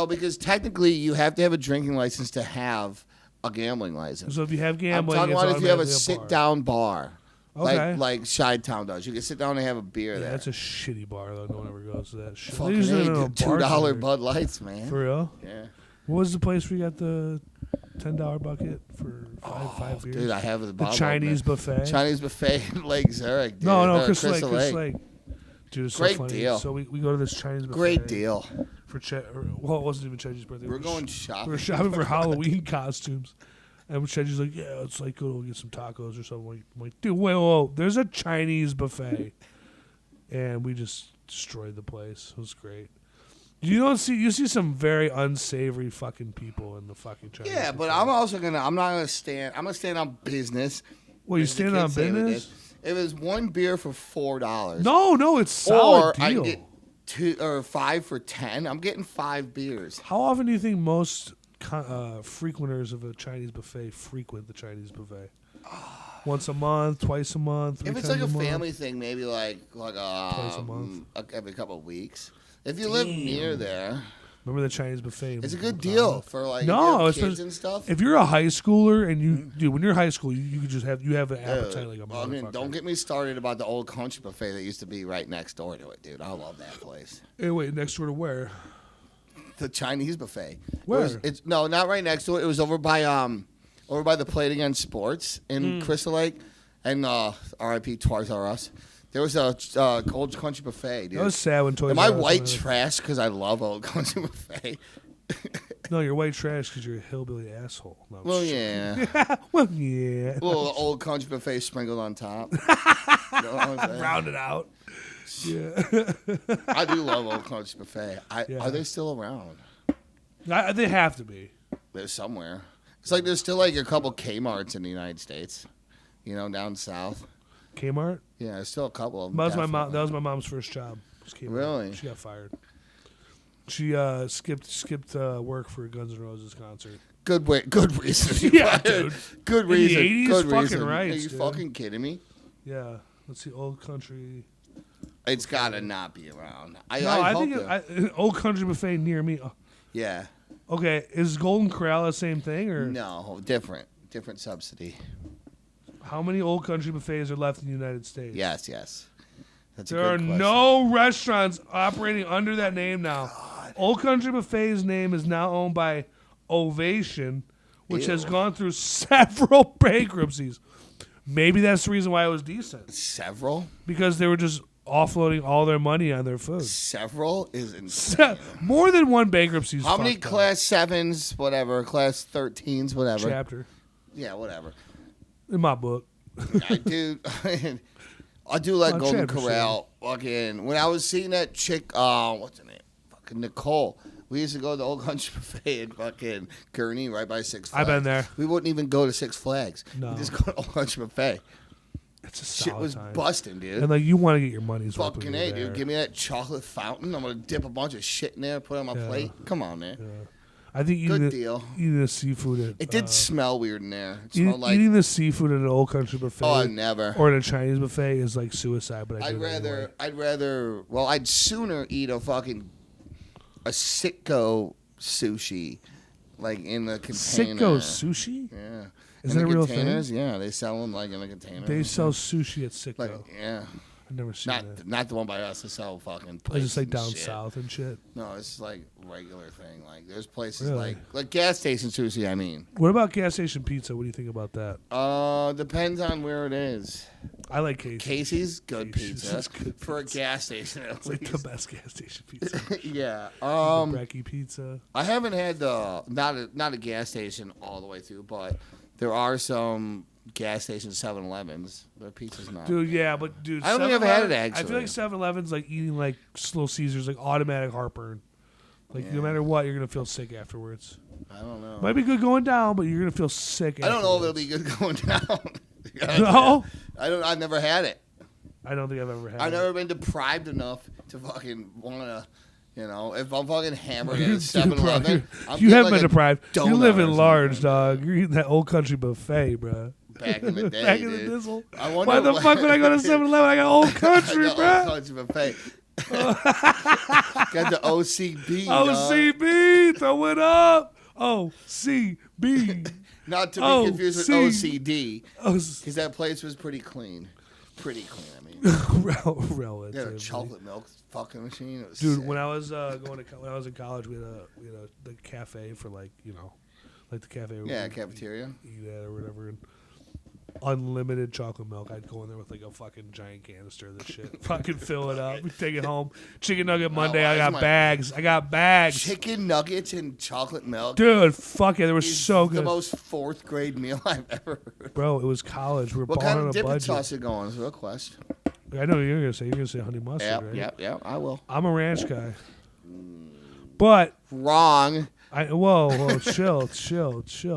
because technically you have to have a drinking license to have a gambling license. So if you have I'm gambling, talking it's about if you have a automatically bar. sit-down bar. Okay. Like Chi-Town does. You can sit down and have a beer Yeah, there. that's a shitty bar though. No one ever goes to that shit. They Fucking usually A, don't have bars $2 there. Bud Lights, man. For real? Yeah. What was the place where you got the $10 bucket for five beers? Dude, I have the the bottle Chinese opener. buffet. Chinese buffet in Lake Zurich. Dude. No, Crystal Chris Lake. Dude, it's Great so funny. deal. So we go to this Chinese buffet. Great deal. For well, it wasn't even Chedgy's birthday. We're going We shopping. were shopping for Halloween costumes. And Chedgy's like, yeah, it's like go get some tacos or something. I'm like, dude, whoa, there's a Chinese buffet. And we just destroyed the place. It was great. You see some very unsavory fucking people in the fucking Chinese Yeah, but buffet. I'm not gonna stand. I'm gonna stand on business. Well, you As the stand on kids say with business? it. If it's one beer for $4. No, it's solid Or I deal. get 2 or 5 for 10. I'm getting 5 beers. How often do you think most frequenters of a Chinese buffet frequent the Chinese buffet? Once a month, twice a month, 3 If it's times like a month? family thing, maybe like Twice a month. every couple of weeks. If you live near there, Remember the Chinese buffet? It's a good deal for like kids and stuff. If you're a high schooler and dude, when you're high school, you could just have an appetite like a motherfucker. I mean, don't get me started about the old country buffet that used to be right next door to it, dude. I love that place. Hey, wait, next door to where? The Chinese buffet. Where? It's not right next to it. It was over by the Play It Again Sports in Crystal Lake, and R.I.P. Toys R Us. There was a old country buffet, dude. That was sad when Toys Am R Us I white went. trash because I love old country buffet? No, you're white trash because you're a hillbilly asshole. No, Well, yeah. well, yeah. Little old country buffet sprinkled on top. You know what I'm saying? Round it out. Yeah. I do love old country buffet. Yeah. Are they still around? They have to be. They're somewhere. It's like there's still like a couple Kmart's in the United States. You know, down south. Kmart? Yeah, there's still a couple of them. That was my mom's first job. Was Kmart. Really? She got fired. She skipped work for a Guns N' Roses concert. Good reason. Yeah, dude. Good In the reason. 80s? Good Fucking reason. right, Are you dude. fucking kidding me? Yeah. Let's see, Old Country. It's gotta not be around. I hope think that- Old Country Buffet near me. Oh, yeah. okay, is Golden Corral the same thing or No, different subsidy. how many Old Country Buffets are left in the United States? Yes. That's a There good are question. no restaurants operating under that name now. Old Country Buffet's name is now owned by Ovation, which has Ew. gone through several bankruptcies. Maybe that's the reason why it was decent. Several? Because they were just offloading all their money on their food. Several is insane. More than one bankruptcy. How many class 7s, whatever, class 13s, whatever. Chapter Yeah, whatever. in my book. I do like Oh, Golden chapter Corral. Fucking when I was seeing that chick, what's her name? Fucking Nicole. We used to go to the Old Country Buffet in fucking Gurney, right by Six Flags. I've been there. We wouldn't even go to Six Flags. No. We just go to Old Country Buffet. It's a Shit solid was time. busting, dude. And like you want to get your money's worth. Fucking when A, you're there. dude. Give me that chocolate fountain. I'm gonna dip a bunch of shit in there, put it on my plate. Come on, man. I think Good deal. eating the seafood at It did smell weird in there. It smelled like. eating the seafood at an Old Country Buffet. Oh, I never. Or at a Chinese buffet is like suicide. But I'd sooner eat a Sitco sushi, like in the container. Sitco sushi. Yeah. Is in that the a real containers? thing? Yeah, they sell them like in a container. They sell sushi at Sitco. like yeah, I've never seen that. not the one by us. They sell fucking It's places. just like and down shit. south and shit. No, it's like regular thing. Like there's places Really? like gas station sushi. I mean, What about gas station pizza? What do you think about that? depends on where it is. I like Casey's. Casey's good Casey's pizza is good for a gas station. At It's like the least. best gas station pizza. Yeah. Brekkie pizza. I haven't had not a gas station all the way through, but there are some gas station 7-Elevens. Their pizza's not. Dude, yeah, but dude, I don't think I've had it, 7-Eleven I feel actually. like 7-Eleven's like eating like Little Caesars, like automatic heartburn. Like no matter what, you're gonna feel sick afterwards. I don't know. Might be good going down, but you're gonna feel sick. I don't know if it'll afterwards. be good going down. No, I've never had it. I don't think I've ever had. I've it. never been deprived enough to fucking want to. You know, if I'm fucking hammered at Dude, 7-Eleven, bro, you haven't been deprived. You're donut living or large, something. dog. You're eating that Old Country buffet, bro. Back in the day, Back in the dude. dizzle. I wonder Why the what- fuck would I go to 7-Eleven? I got Old Country, I got bro. Old Country buffet. Got the OCB. dog. OCB, throw it up. OCB. Not to be Oh, confused with see. OCD, Oh, because that place was pretty clean. Pretty clean, I mean. relatively. They had a chocolate milk fucking machine. It was Dude, sick. when I was when I was in college, we had the cafe for like the cafe. Yeah, cafeteria. Eat at or whatever. And unlimited chocolate milk. I'd go in there with like a fucking giant canister of this shit. Fucking fill it up. Take it home. Chicken nugget Monday. I got bags. I got bags. Chicken nuggets and chocolate milk. Dude, fuck it. They were is so good. The most fourth grade meal I've ever heard. Bro, it was college. We were What balling kind on of a dipping budget. sauce you going? Is real question. I know what you're gonna say. You're gonna say honey mustard, right? Yeah, I will. I'm a ranch guy. But Wrong. whoa, chill.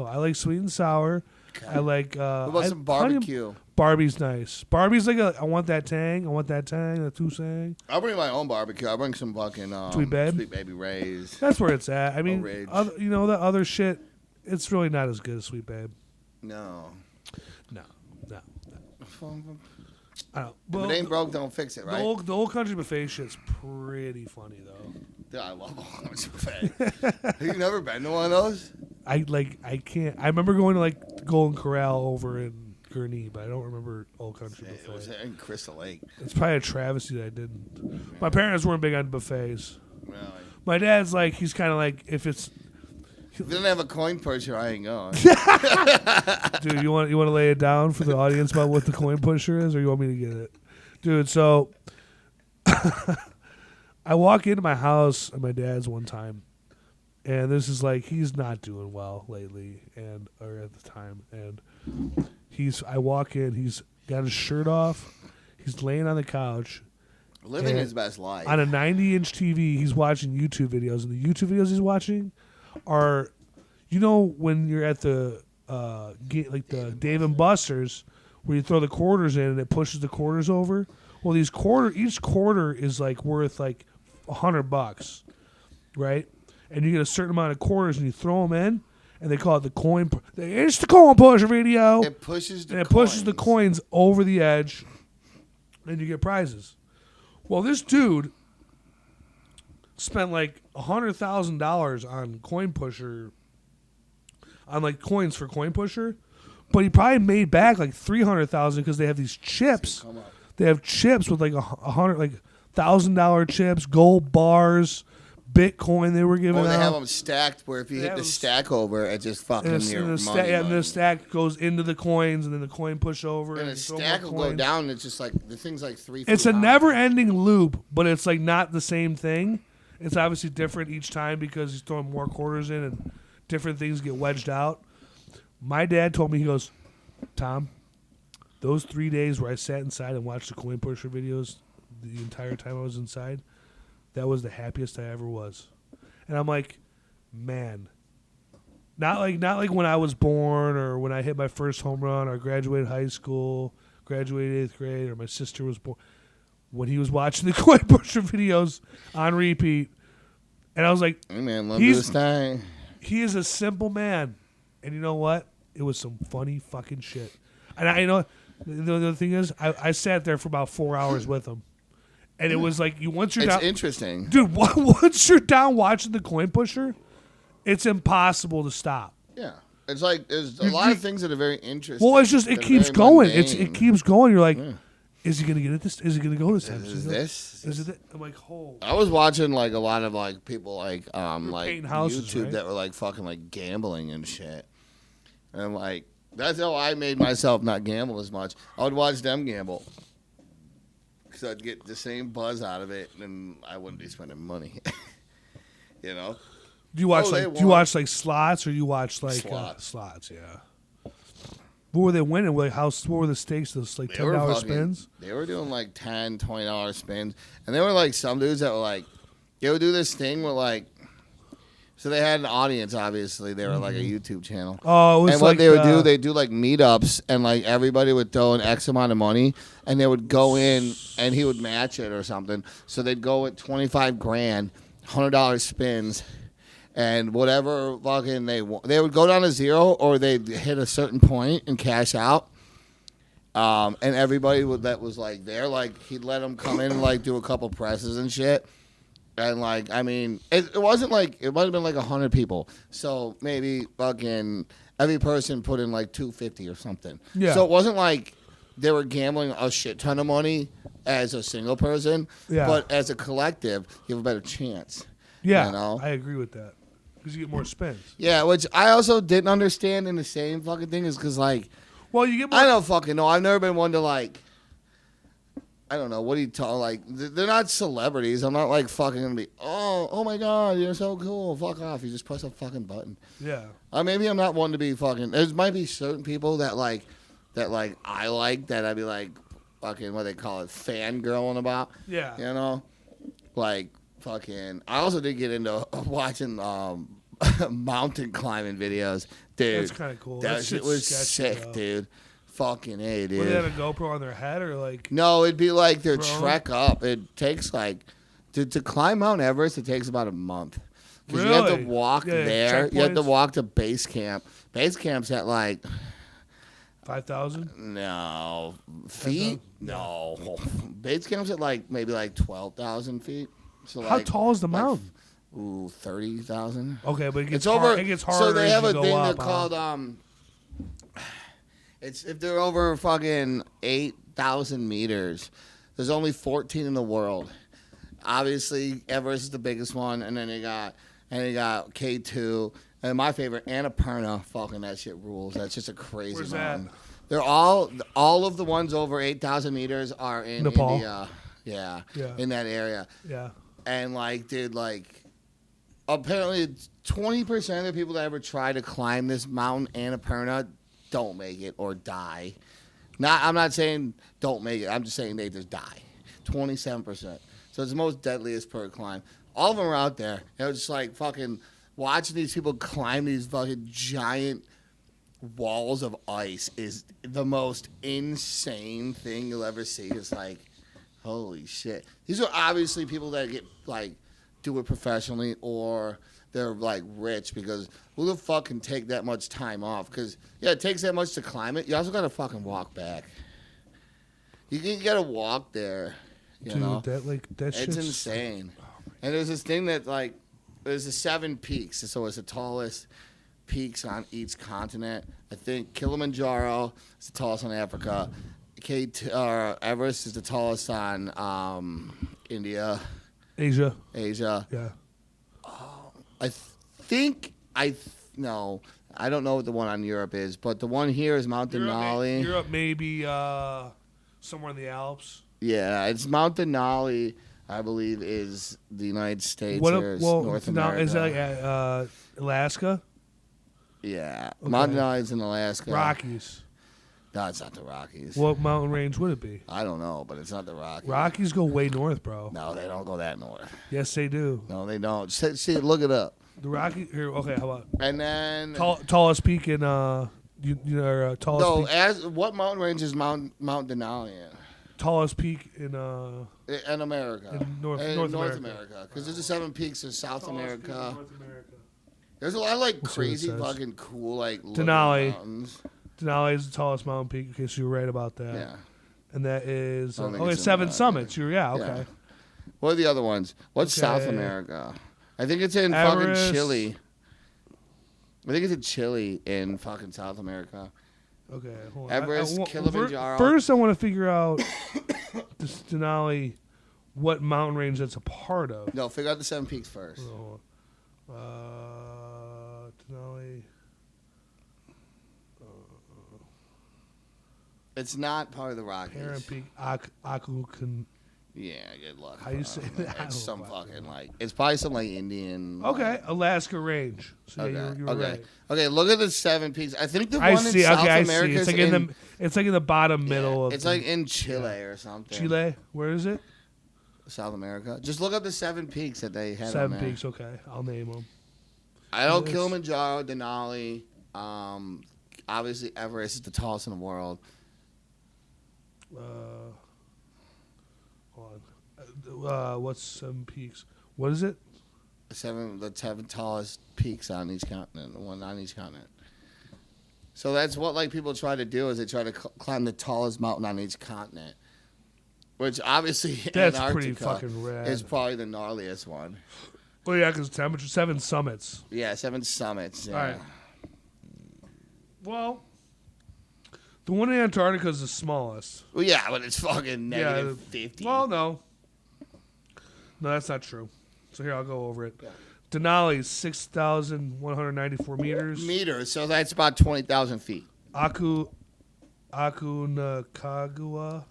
I like sweet and sour. I like. What about some barbecue? Barbie's nice. Barbie's like I want that tang. The Tusang. I'll bring my own barbecue. I'll bring some fucking Sweet Babe? Sweet Baby Ray's. That's where it's at. I mean, Rage. the other shit, it's really not as good as Sweet Babe. No. No. I don't If know. it ain't broke, don't fix it, right? The old country buffet shit's pretty funny though. Dude, I love Old Country Buffet. Have you never been to one of those? I can't. I remember going to like Golden Corral over in Gurnee, but I don't remember Old Country It was Buffet. in Crystal Lake. It's probably a travesty that I didn't. My parents weren't big on buffets. Really? My dad's like, he's kind of like, if it's, If you didn't have a coin pusher, I ain't going. dude, you want to lay it down for the audience about what the coin pusher is, or you want me to get it, dude? So I walk into my house at my dad's one time, and this is like, he's not doing well lately, or at the time, and I walk in, he's got his shirt off, he's laying on the couch. Living his best life. On a 90-inch TV, he's watching YouTube videos, and the YouTube videos he's watching are, when you're at the like the Dave & Buster's, where you throw the quarters in and it pushes the quarters over. Well, each quarter is like worth like $100, right? And you get a certain amount of quarters, and you throw them in, and they call it it's the coin pusher video. It pushes the and it pushes the coins over the edge, and you get prizes. Well, this dude spent like $100,000 on coin pusher, on like coins for coin pusher, but he probably made back like $300,000 because they have these chips. They have chips with like $1,000 chips, gold bars, Bitcoin they were giving out. They have them stacked where if you hit the stack over, it just fucking your money. And the stack goes into the coins, and then the coin push over. And the stack will go down, and it's just like, the thing's like 3 feet It's a high. never-ending loop, but it's like not the same thing. It's obviously different each time because he's throwing more quarters in and different things get wedged out. My dad told me, he goes, Tom, those 3 days where I sat inside and watched the coin pusher videos the entire time I was inside, that was the happiest I ever was. And I'm like, man, not like when I was born or when I hit my first home run or graduated high school, graduated 8th grade, or my sister was born. When he was watching the coin pusher videos on repeat, and I was like, hey man, love this thing. He is a simple man. And you know what? It was some funny fucking shit. And I know the thing is, I sat there for about 4 hours with him. And it was like, once you're down. It's interesting. Dude, once you're down watching the coin pusher, it's impossible to stop. Yeah. It's like, there's a lot of things that are very interesting. Well, it's just, it keeps going. It keeps going. You're like, is he going to get it this? Is he going to go this time? Is this? Is it that? I'm like, oh. I was watching like a lot of like people like painting houses, YouTube right? that were like fucking like gambling and shit. And like, that's how I made myself not gamble as much. I would watch them gamble. Because I'd get the same buzz out of it, and I wouldn't be spending money. You know? Do you watch like slots, or you watch like slots? Yeah. What were they winning? Like what were the stakes? Those like $10 spins. They were doing like $10, $20 spins, and they were like some dudes that were like, they would do this thing where like, so they had an audience. Obviously, they were like a YouTube channel. Oh, it was and what like they would do, they do like meetups, and like everybody would throw an X amount of money, and they would go in, and he would match it or something. So they'd go at $25 grand, $100 spins. And whatever fucking they would go down to zero, or they'd hit a certain point and cash out. And everybody that was like there, like he'd let them come in and like do a couple presses and shit. And like, I mean, it wasn't like, it might have been like 100 people. So maybe fucking every person put in like $250 or something. Yeah. So it wasn't like they were gambling a shit ton of money as a single person. Yeah. But as a collective, you have a better chance. Yeah, you know? I agree with that. Because you get more spins. Yeah, which I also didn't understand in the same fucking thing is because, like, well, you get more. I don't fucking know. I've never been one to, like, I don't know. What do you talk? Like, they're not celebrities. I'm not, like, fucking going to be, oh my God, you're so cool. Fuck off. You just press a fucking button. Yeah. Maybe I'm not one to be fucking, there might be certain people that I like that I'd be, like, fucking, what they call it, fangirling about. Yeah. You know? Like, fucking, I also did get into watching mountain climbing videos, dude. That's kind of cool. That shit was sick, though. Dude. Fucking A, dude. Were they have a GoPro on their head or like? No, it'd be like their Drone? trek up. It takes like to climb Mount Everest. It takes about a month because Really? you have to walk there. You have to checkpoints? walk to base camp. Base camp's at like 5,000? No. Feet? No. Base camp's at maybe 12,000 feet. So How tall is the mountain? 30,000. Okay, but it gets It gets harder. So they have as a you thing go they're up, called it's if they're over fucking 8,000 meters. There's only 14 in the world. Obviously, Everest is the biggest one, and then they got K2, and my favorite Annapurna. Fucking that shit rules. That's just a crazy Where's mountain. that? They're all of the ones over 8,000 meters are in Nepal. India. Yeah, in that area. Yeah. And apparently 20% of the people that ever try to climb this mountain, Annapurna, don't make it or die. I'm not saying don't make it. I'm just saying they just die. 27%. So it's the most deadliest per climb. All of them are out there. It was just fucking watching these people climb these fucking giant walls of ice is the most insane thing you'll ever see. It's holy shit. These are obviously people that get do it professionally or they're rich, because who the fuck can take that much time off? Because it takes that much to climb it. You also gotta fucking walk back. You gotta walk there. You know, that it's insane. And there's this thing that there's the 7 peaks. So it's the tallest peaks on each continent. I think Kilimanjaro is the tallest on Africa. Everest is the tallest on India. Asia. Yeah. No, I don't know what the one on Europe is, but the one here is Mount Denali. Europe maybe somewhere in the Alps. Yeah, it's Mount Denali, I believe, is the United States or North America. Is that Alaska? Yeah. Okay. Mount Denali is in Alaska. Rockies. No, it's not the Rockies. What mountain range would it be? I don't know, but it's not the Rockies. Rockies go way north, bro. No, they don't go that north. Yes, they do. No, they don't. See, look it up. The Rockies. Okay, how about? And then tallest peak in tallest. No, what mountain range is Mount Denali in? Tallest peak in America. In North America. Because there's the 7 peaks of South America. North America. There's a lot of We'll see crazy what it says. fucking cool Denali. mountains. Denali is the tallest mountain peak. In case you were right about that. Yeah. And that is I don't think it's in 7 that. summits. Okay. Yeah. What are the other ones? What's Okay. South America? I think it's in Everest. fucking Chile. I think it's in Chile in fucking South America. Okay. Hold on. Everest, Kilimanjaro. First, I want to figure out this Denali, what mountain range that's a part of. No, figure out the 7 peaks first. Hold on. Denali. It's not part of the Rockies. Parent Peak. Akukan. Yeah, good luck. How you say that? It's some fucking it's probably some Indian. Okay, Alaska Range. So yeah, you're okay. right. Okay, look at the 7 peaks. I think the I one see. in South Okay, I America see. It's is like in the bottom middle of. It's in Chile or something. Chile. Where is it? South America. Just look up the 7 peaks that they have. 7 peaks. Okay, I'll name them. I know Kilimanjaro, Denali. Obviously Everest is the tallest in the world. Hold on. What's 7 peaks? What is it? The seven tallest peaks on each continent. One on each continent. So that's what people try to do, is they try to climb the tallest mountain on each continent. Which obviously That's Antarctica pretty fucking rad. is probably the gnarliest one. Well, yeah, because temperature 7 summits. Yeah, 7 summits. Yeah. All right. Well, the one in Antarctica is the smallest. Well, yeah, but it's fucking negative 50. Well, no, that's not true. So here, I'll go over it. Yeah. Denali is 6,194 meters. Meters, so that's about 20,000 feet. Aconcagua.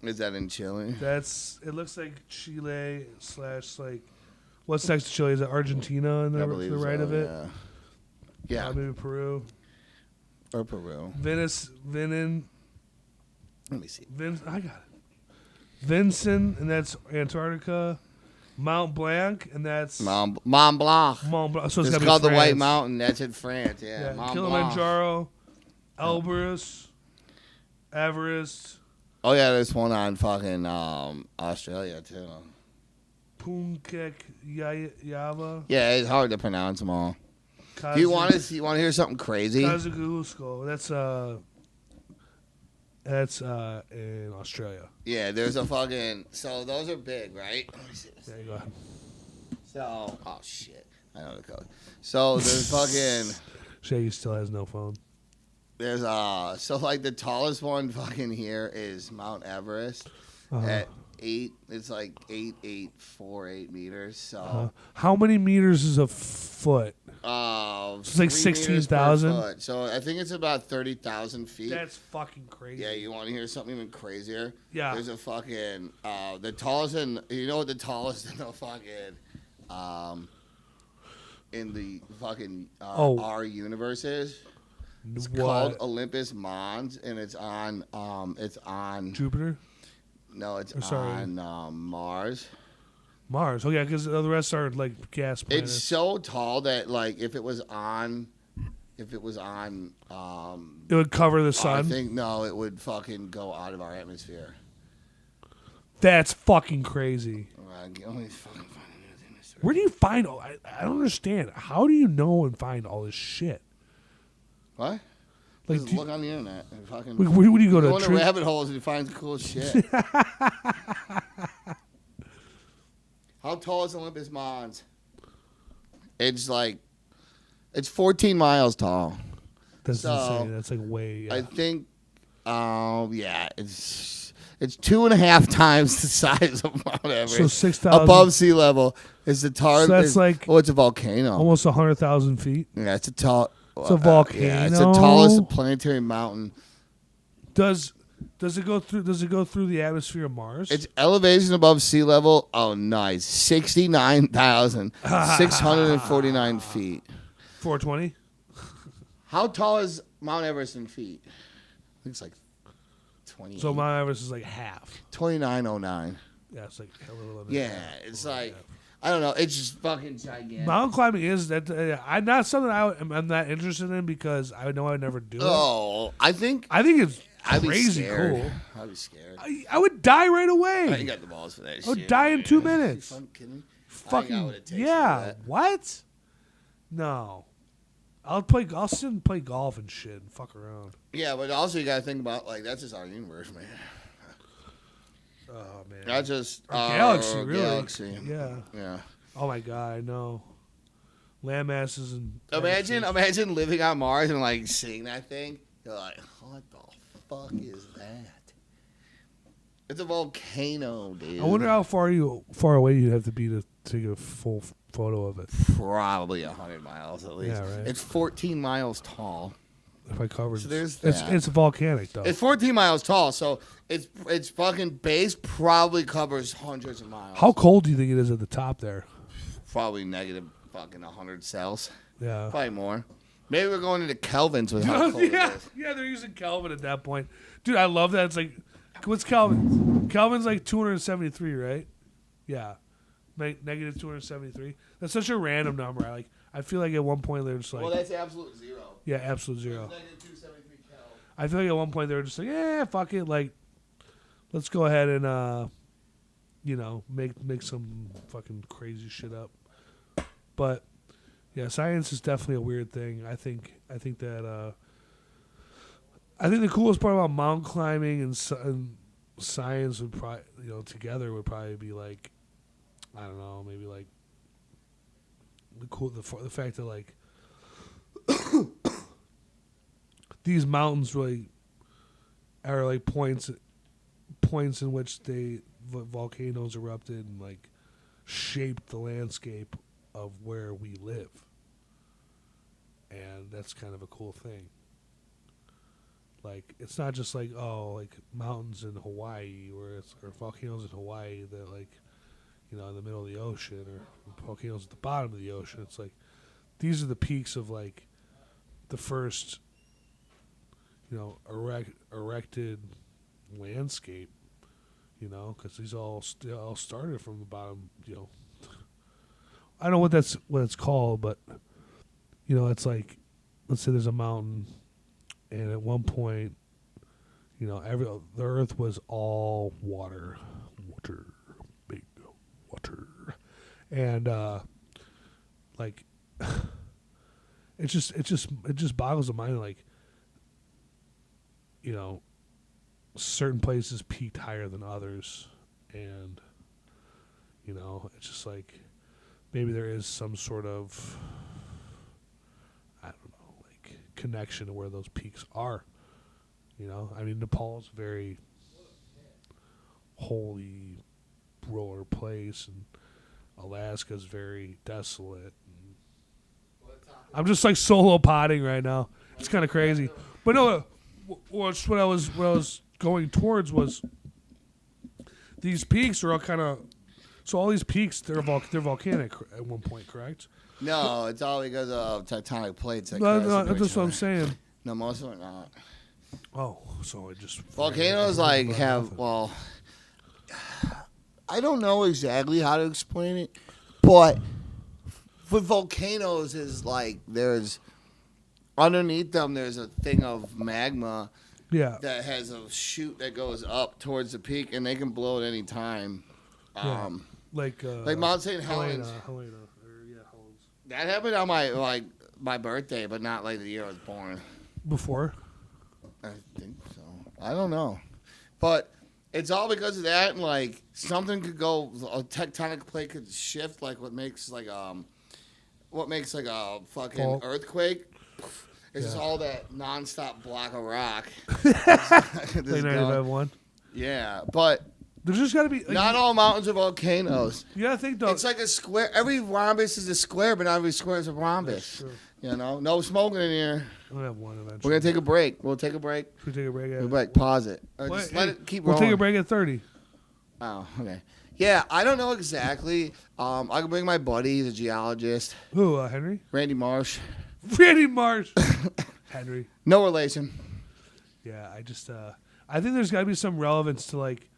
Is that in Chile? It looks like Chile / what's next to Chile? Is it Argentina on the right of it? Yeah. Maybe Peru. Or Peru. Let me see. I got it. Vincent, and that's Antarctica. Mount Blanc, and that's Mont Blanc. So It's gotta be called the White France. Mountain. That's in France. Yeah. Mont Kilimanjaro, Blanc. Elbrus, Everest, Oh yeah, there's one on fucking Australia too. Punkek Yava. Yeah, it's hard to pronounce them all. Do You you want to hear something crazy? Kazagusko. That's That's in Australia. Yeah, there's a fucking. So those are big, right? Let me see this. Yeah, go ahead. So, oh shit, I know the code. So there's fucking. Shaggy still has no phone. There's so like the tallest one fucking here is Mount Everest at 8. It's like 8.848 meters. So how many meters is a foot? It's like 16,000. So I think it's about 30,000 feet. That's fucking crazy. Yeah, you want to hear something even crazier? Yeah. There's a fucking the tallest in you know what the tallest in the fucking in the fucking our universe is? It's called Olympus Mons, and it's on Jupiter. No, it's on Mars. Mars. Oh yeah, because the rest are like gas planets. It's so tall that like if it was on, it would cover the sun. I think no, it would fucking go out of our atmosphere. That's fucking crazy. Only fucking find anything. Where do you find? I don't understand. How do you know and find all this shit? What? Like, just look on the internet and fucking. Where do you go to rabbit holes and you find cool shit. How tall is Olympus Mons? It's 14 miles tall. That's insane. That's like way. Yeah. I think, yeah, it's 2.5 times the size of Mount Everest. So 6,000 above sea level is the tar. So that's like it's a volcano. Almost 100,000 feet. Yeah, it's a tall. It's a volcano. Yeah, it's the tallest planetary mountain. Does it go through the atmosphere of Mars? Its elevation above sea level. Oh, nice. 69,649 feet. 420. How tall is Mount Everest in feet? I think it's like 20. So Mount Everest is like half. 2909. Yeah, it's like a little. Yeah, it's like. I don't know. It's just fucking gigantic. Mountain climbing is that. I'm not something I'm not interested in because I know I would never do it. Oh, I think it's I'd crazy be scared. cool. I'd be scared. I would die right away. I ain't got the balls for that shit. I would die in 2 minutes. You fucking kidding me? Fucking yeah. What? No. I'll sit and play golf and shit and fuck around. Yeah, but also you gotta think about like that's just our universe, man. Oh man. That's just our galaxy, really. Galaxy. Yeah. Yeah. Oh my god, I know. Land masses and imagine living on Mars and like seeing that thing. You're like, what the fuck is that? It's a volcano, dude. I wonder how far away you'd have to be to take a full photo of it. Probably 100 miles at least. Yeah, right. It's 14 miles tall. If I covered, so there's it's volcanic though. It's 14 miles tall, so its fucking base probably covers hundreds of miles. How cold do you think it is at the top there? Probably negative fucking 100 Celsius. Yeah, probably more. Maybe we're going into Kelvins with how cold it is. Yeah, they're using Kelvin at that point, dude. I love that. It's like, what's Kelvin? Kelvin's like 273, right? Yeah, negative 273. That's such a random number. I feel like at one point they're just like, well, that's absolute zero. Yeah, absolute zero. Negative 273 Kelvin. I feel like at one point they were just like, yeah, fuck it, like, let's go ahead and make some fucking crazy shit up. But yeah, science is definitely a weird thing. I think that the coolest part about mountain climbing and science would probably together would probably be like, I don't know, maybe like the fact that like these mountains really are like points in which volcanoes erupted and like shaped the landscape of where we live, and that's kind of a cool thing. Like, it's not just like like mountains in Hawaii or volcanoes in Hawaii that like in the middle of the ocean, or volcanoes at the bottom of the ocean. It's like these are the peaks of like the first erected landscape, because these all started from the bottom. I don't know what it's called, but it's like, let's say there's a mountain, and at one point, the earth was all water, big water, and like it just boggles the mind, like, certain places peaked higher than others, and it's just like maybe there is some sort of, I don't know, like connection to where those peaks are. I mean, Nepal's a very holy roller place, and Alaska's very desolate. I'm just like solo potting right now. It's kind of crazy, but no. What I was going towards was these peaks are all kind of. So all these peaks, they're volcanic at one point, correct? No, it's all because of tectonic plates. That No, that's what I'm saying. No, most of them are not. Oh, so it just Volcanoes well, I don't know exactly how to explain it, but with volcanoes is like there's underneath them there's a thing of magma that has a chute that goes up towards the peak, and they can blow at any time. Like Mount St. Helens. Helena. That happened on my birthday, but not like the year I was born. Before? I think so. I don't know, but it's all because of that. And like something could go, a tectonic plate could shift, like what makes like a fucking earthquake. It's just all that nonstop block of rock. Like 95.1. Yeah, but there's just got to be not all mountains are volcanoes. You gotta think though. It's like a square. Every rhombus is a square, but not every square is a rhombus. No smoking in here. We'll have one eventually. We're gonna take a break. We'll take a break. Should we take a break? We'll break. Pause it. Or just let it keep rolling. We'll take a break at 30. Oh, okay. Yeah, I don't know exactly. I can bring my buddy. He's a geologist. Who? Henry? Randy Marsh. Randy Marsh. Henry. No relation. Yeah, I think there's got to be some relevance to like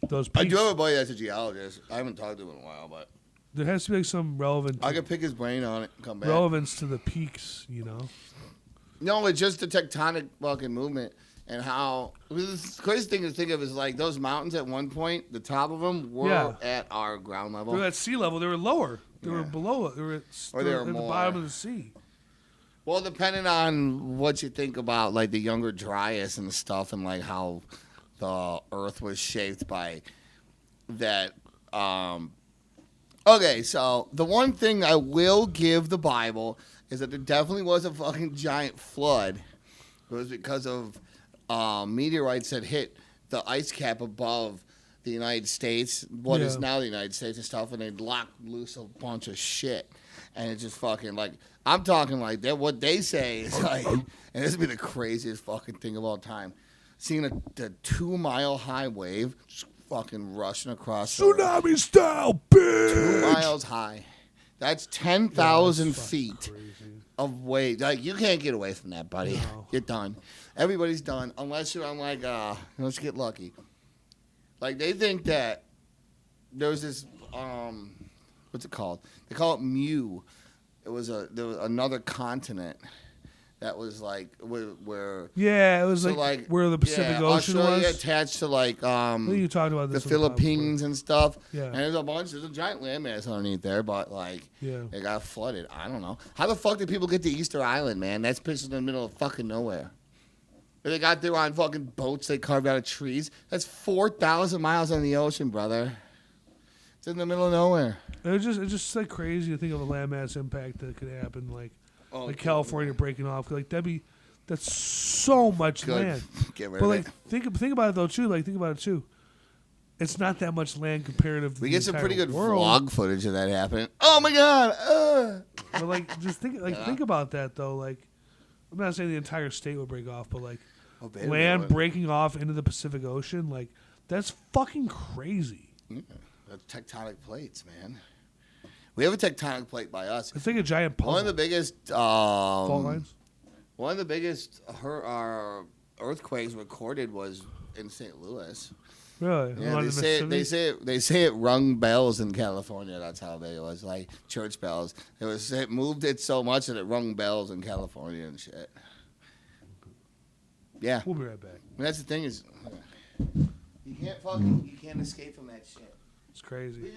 those peaks. I do have a buddy that's a geologist. I haven't talked to him in a while, but there has to be like some relevance. I could pick his brain on it and come back. Relevance to the peaks, No, it's just the tectonic fucking movement and how. The crazy thing to think of is like those mountains at one point, the top of them were at our ground level. They were at sea level. They were lower. They were below it. They were at the bottom of the sea. Well, depending on what you think about, like the Younger Dryas and stuff, and like how the Earth was shaped by that. Okay, so the one thing I will give the Bible is that there definitely was a fucking giant flood. It was because of meteorites that hit the ice cap above the United States, what is now the United States and stuff, and they locked loose a bunch of shit. And it's just fucking like, I'm talking like that. What they say is like, and this would be the craziest fucking thing of all time. Seeing a 2-mile high wave just fucking rushing across. Tsunami style, bitch! 2 miles high. That's 10,000 feet of wave. Like, you can't get away from that, buddy. No. You're done. Everybody's done. Unless you're on like, let's get lucky. Like, they think that there's this, what's it called? They call it Mu. There was another continent that was like where. Yeah, it was like where the Pacific Ocean Australia was attached to like I think you talked about this the Philippines and stuff. Yeah, and there's a giant landmass underneath there, but like it got flooded. I don't know how the fuck did people get to Easter Island, man? That's pitched in the middle of fucking nowhere. They got there on fucking boats they carved out of trees. That's 4,000 miles on the ocean, brother. It's in the middle of nowhere. It's just like crazy to think of a landmass impact that could happen, like California breaking off. Like that's so much land. Get rid but of like it. think about it though too. Like think about it too. It's not that much land comparative to we the get some pretty good world. vlog footage of that happening. Oh my god! But like just think about that though. Like I'm not saying the entire state would break off, but like land breaking off into the Pacific Ocean, like that's fucking crazy. Yeah. Tectonic plates, man. We have a tectonic plate by us. It's like a giant puzzle. One of the biggest fault lines. One of the biggest earthquakes recorded was in St. Louis. Really? Yeah, they say it rung bells in California. That's how big it was, like church bells. It moved it so much that it rung bells in California and shit. Yeah. We'll be right back. And that's the thing is, you can't escape from that shit. It's crazy.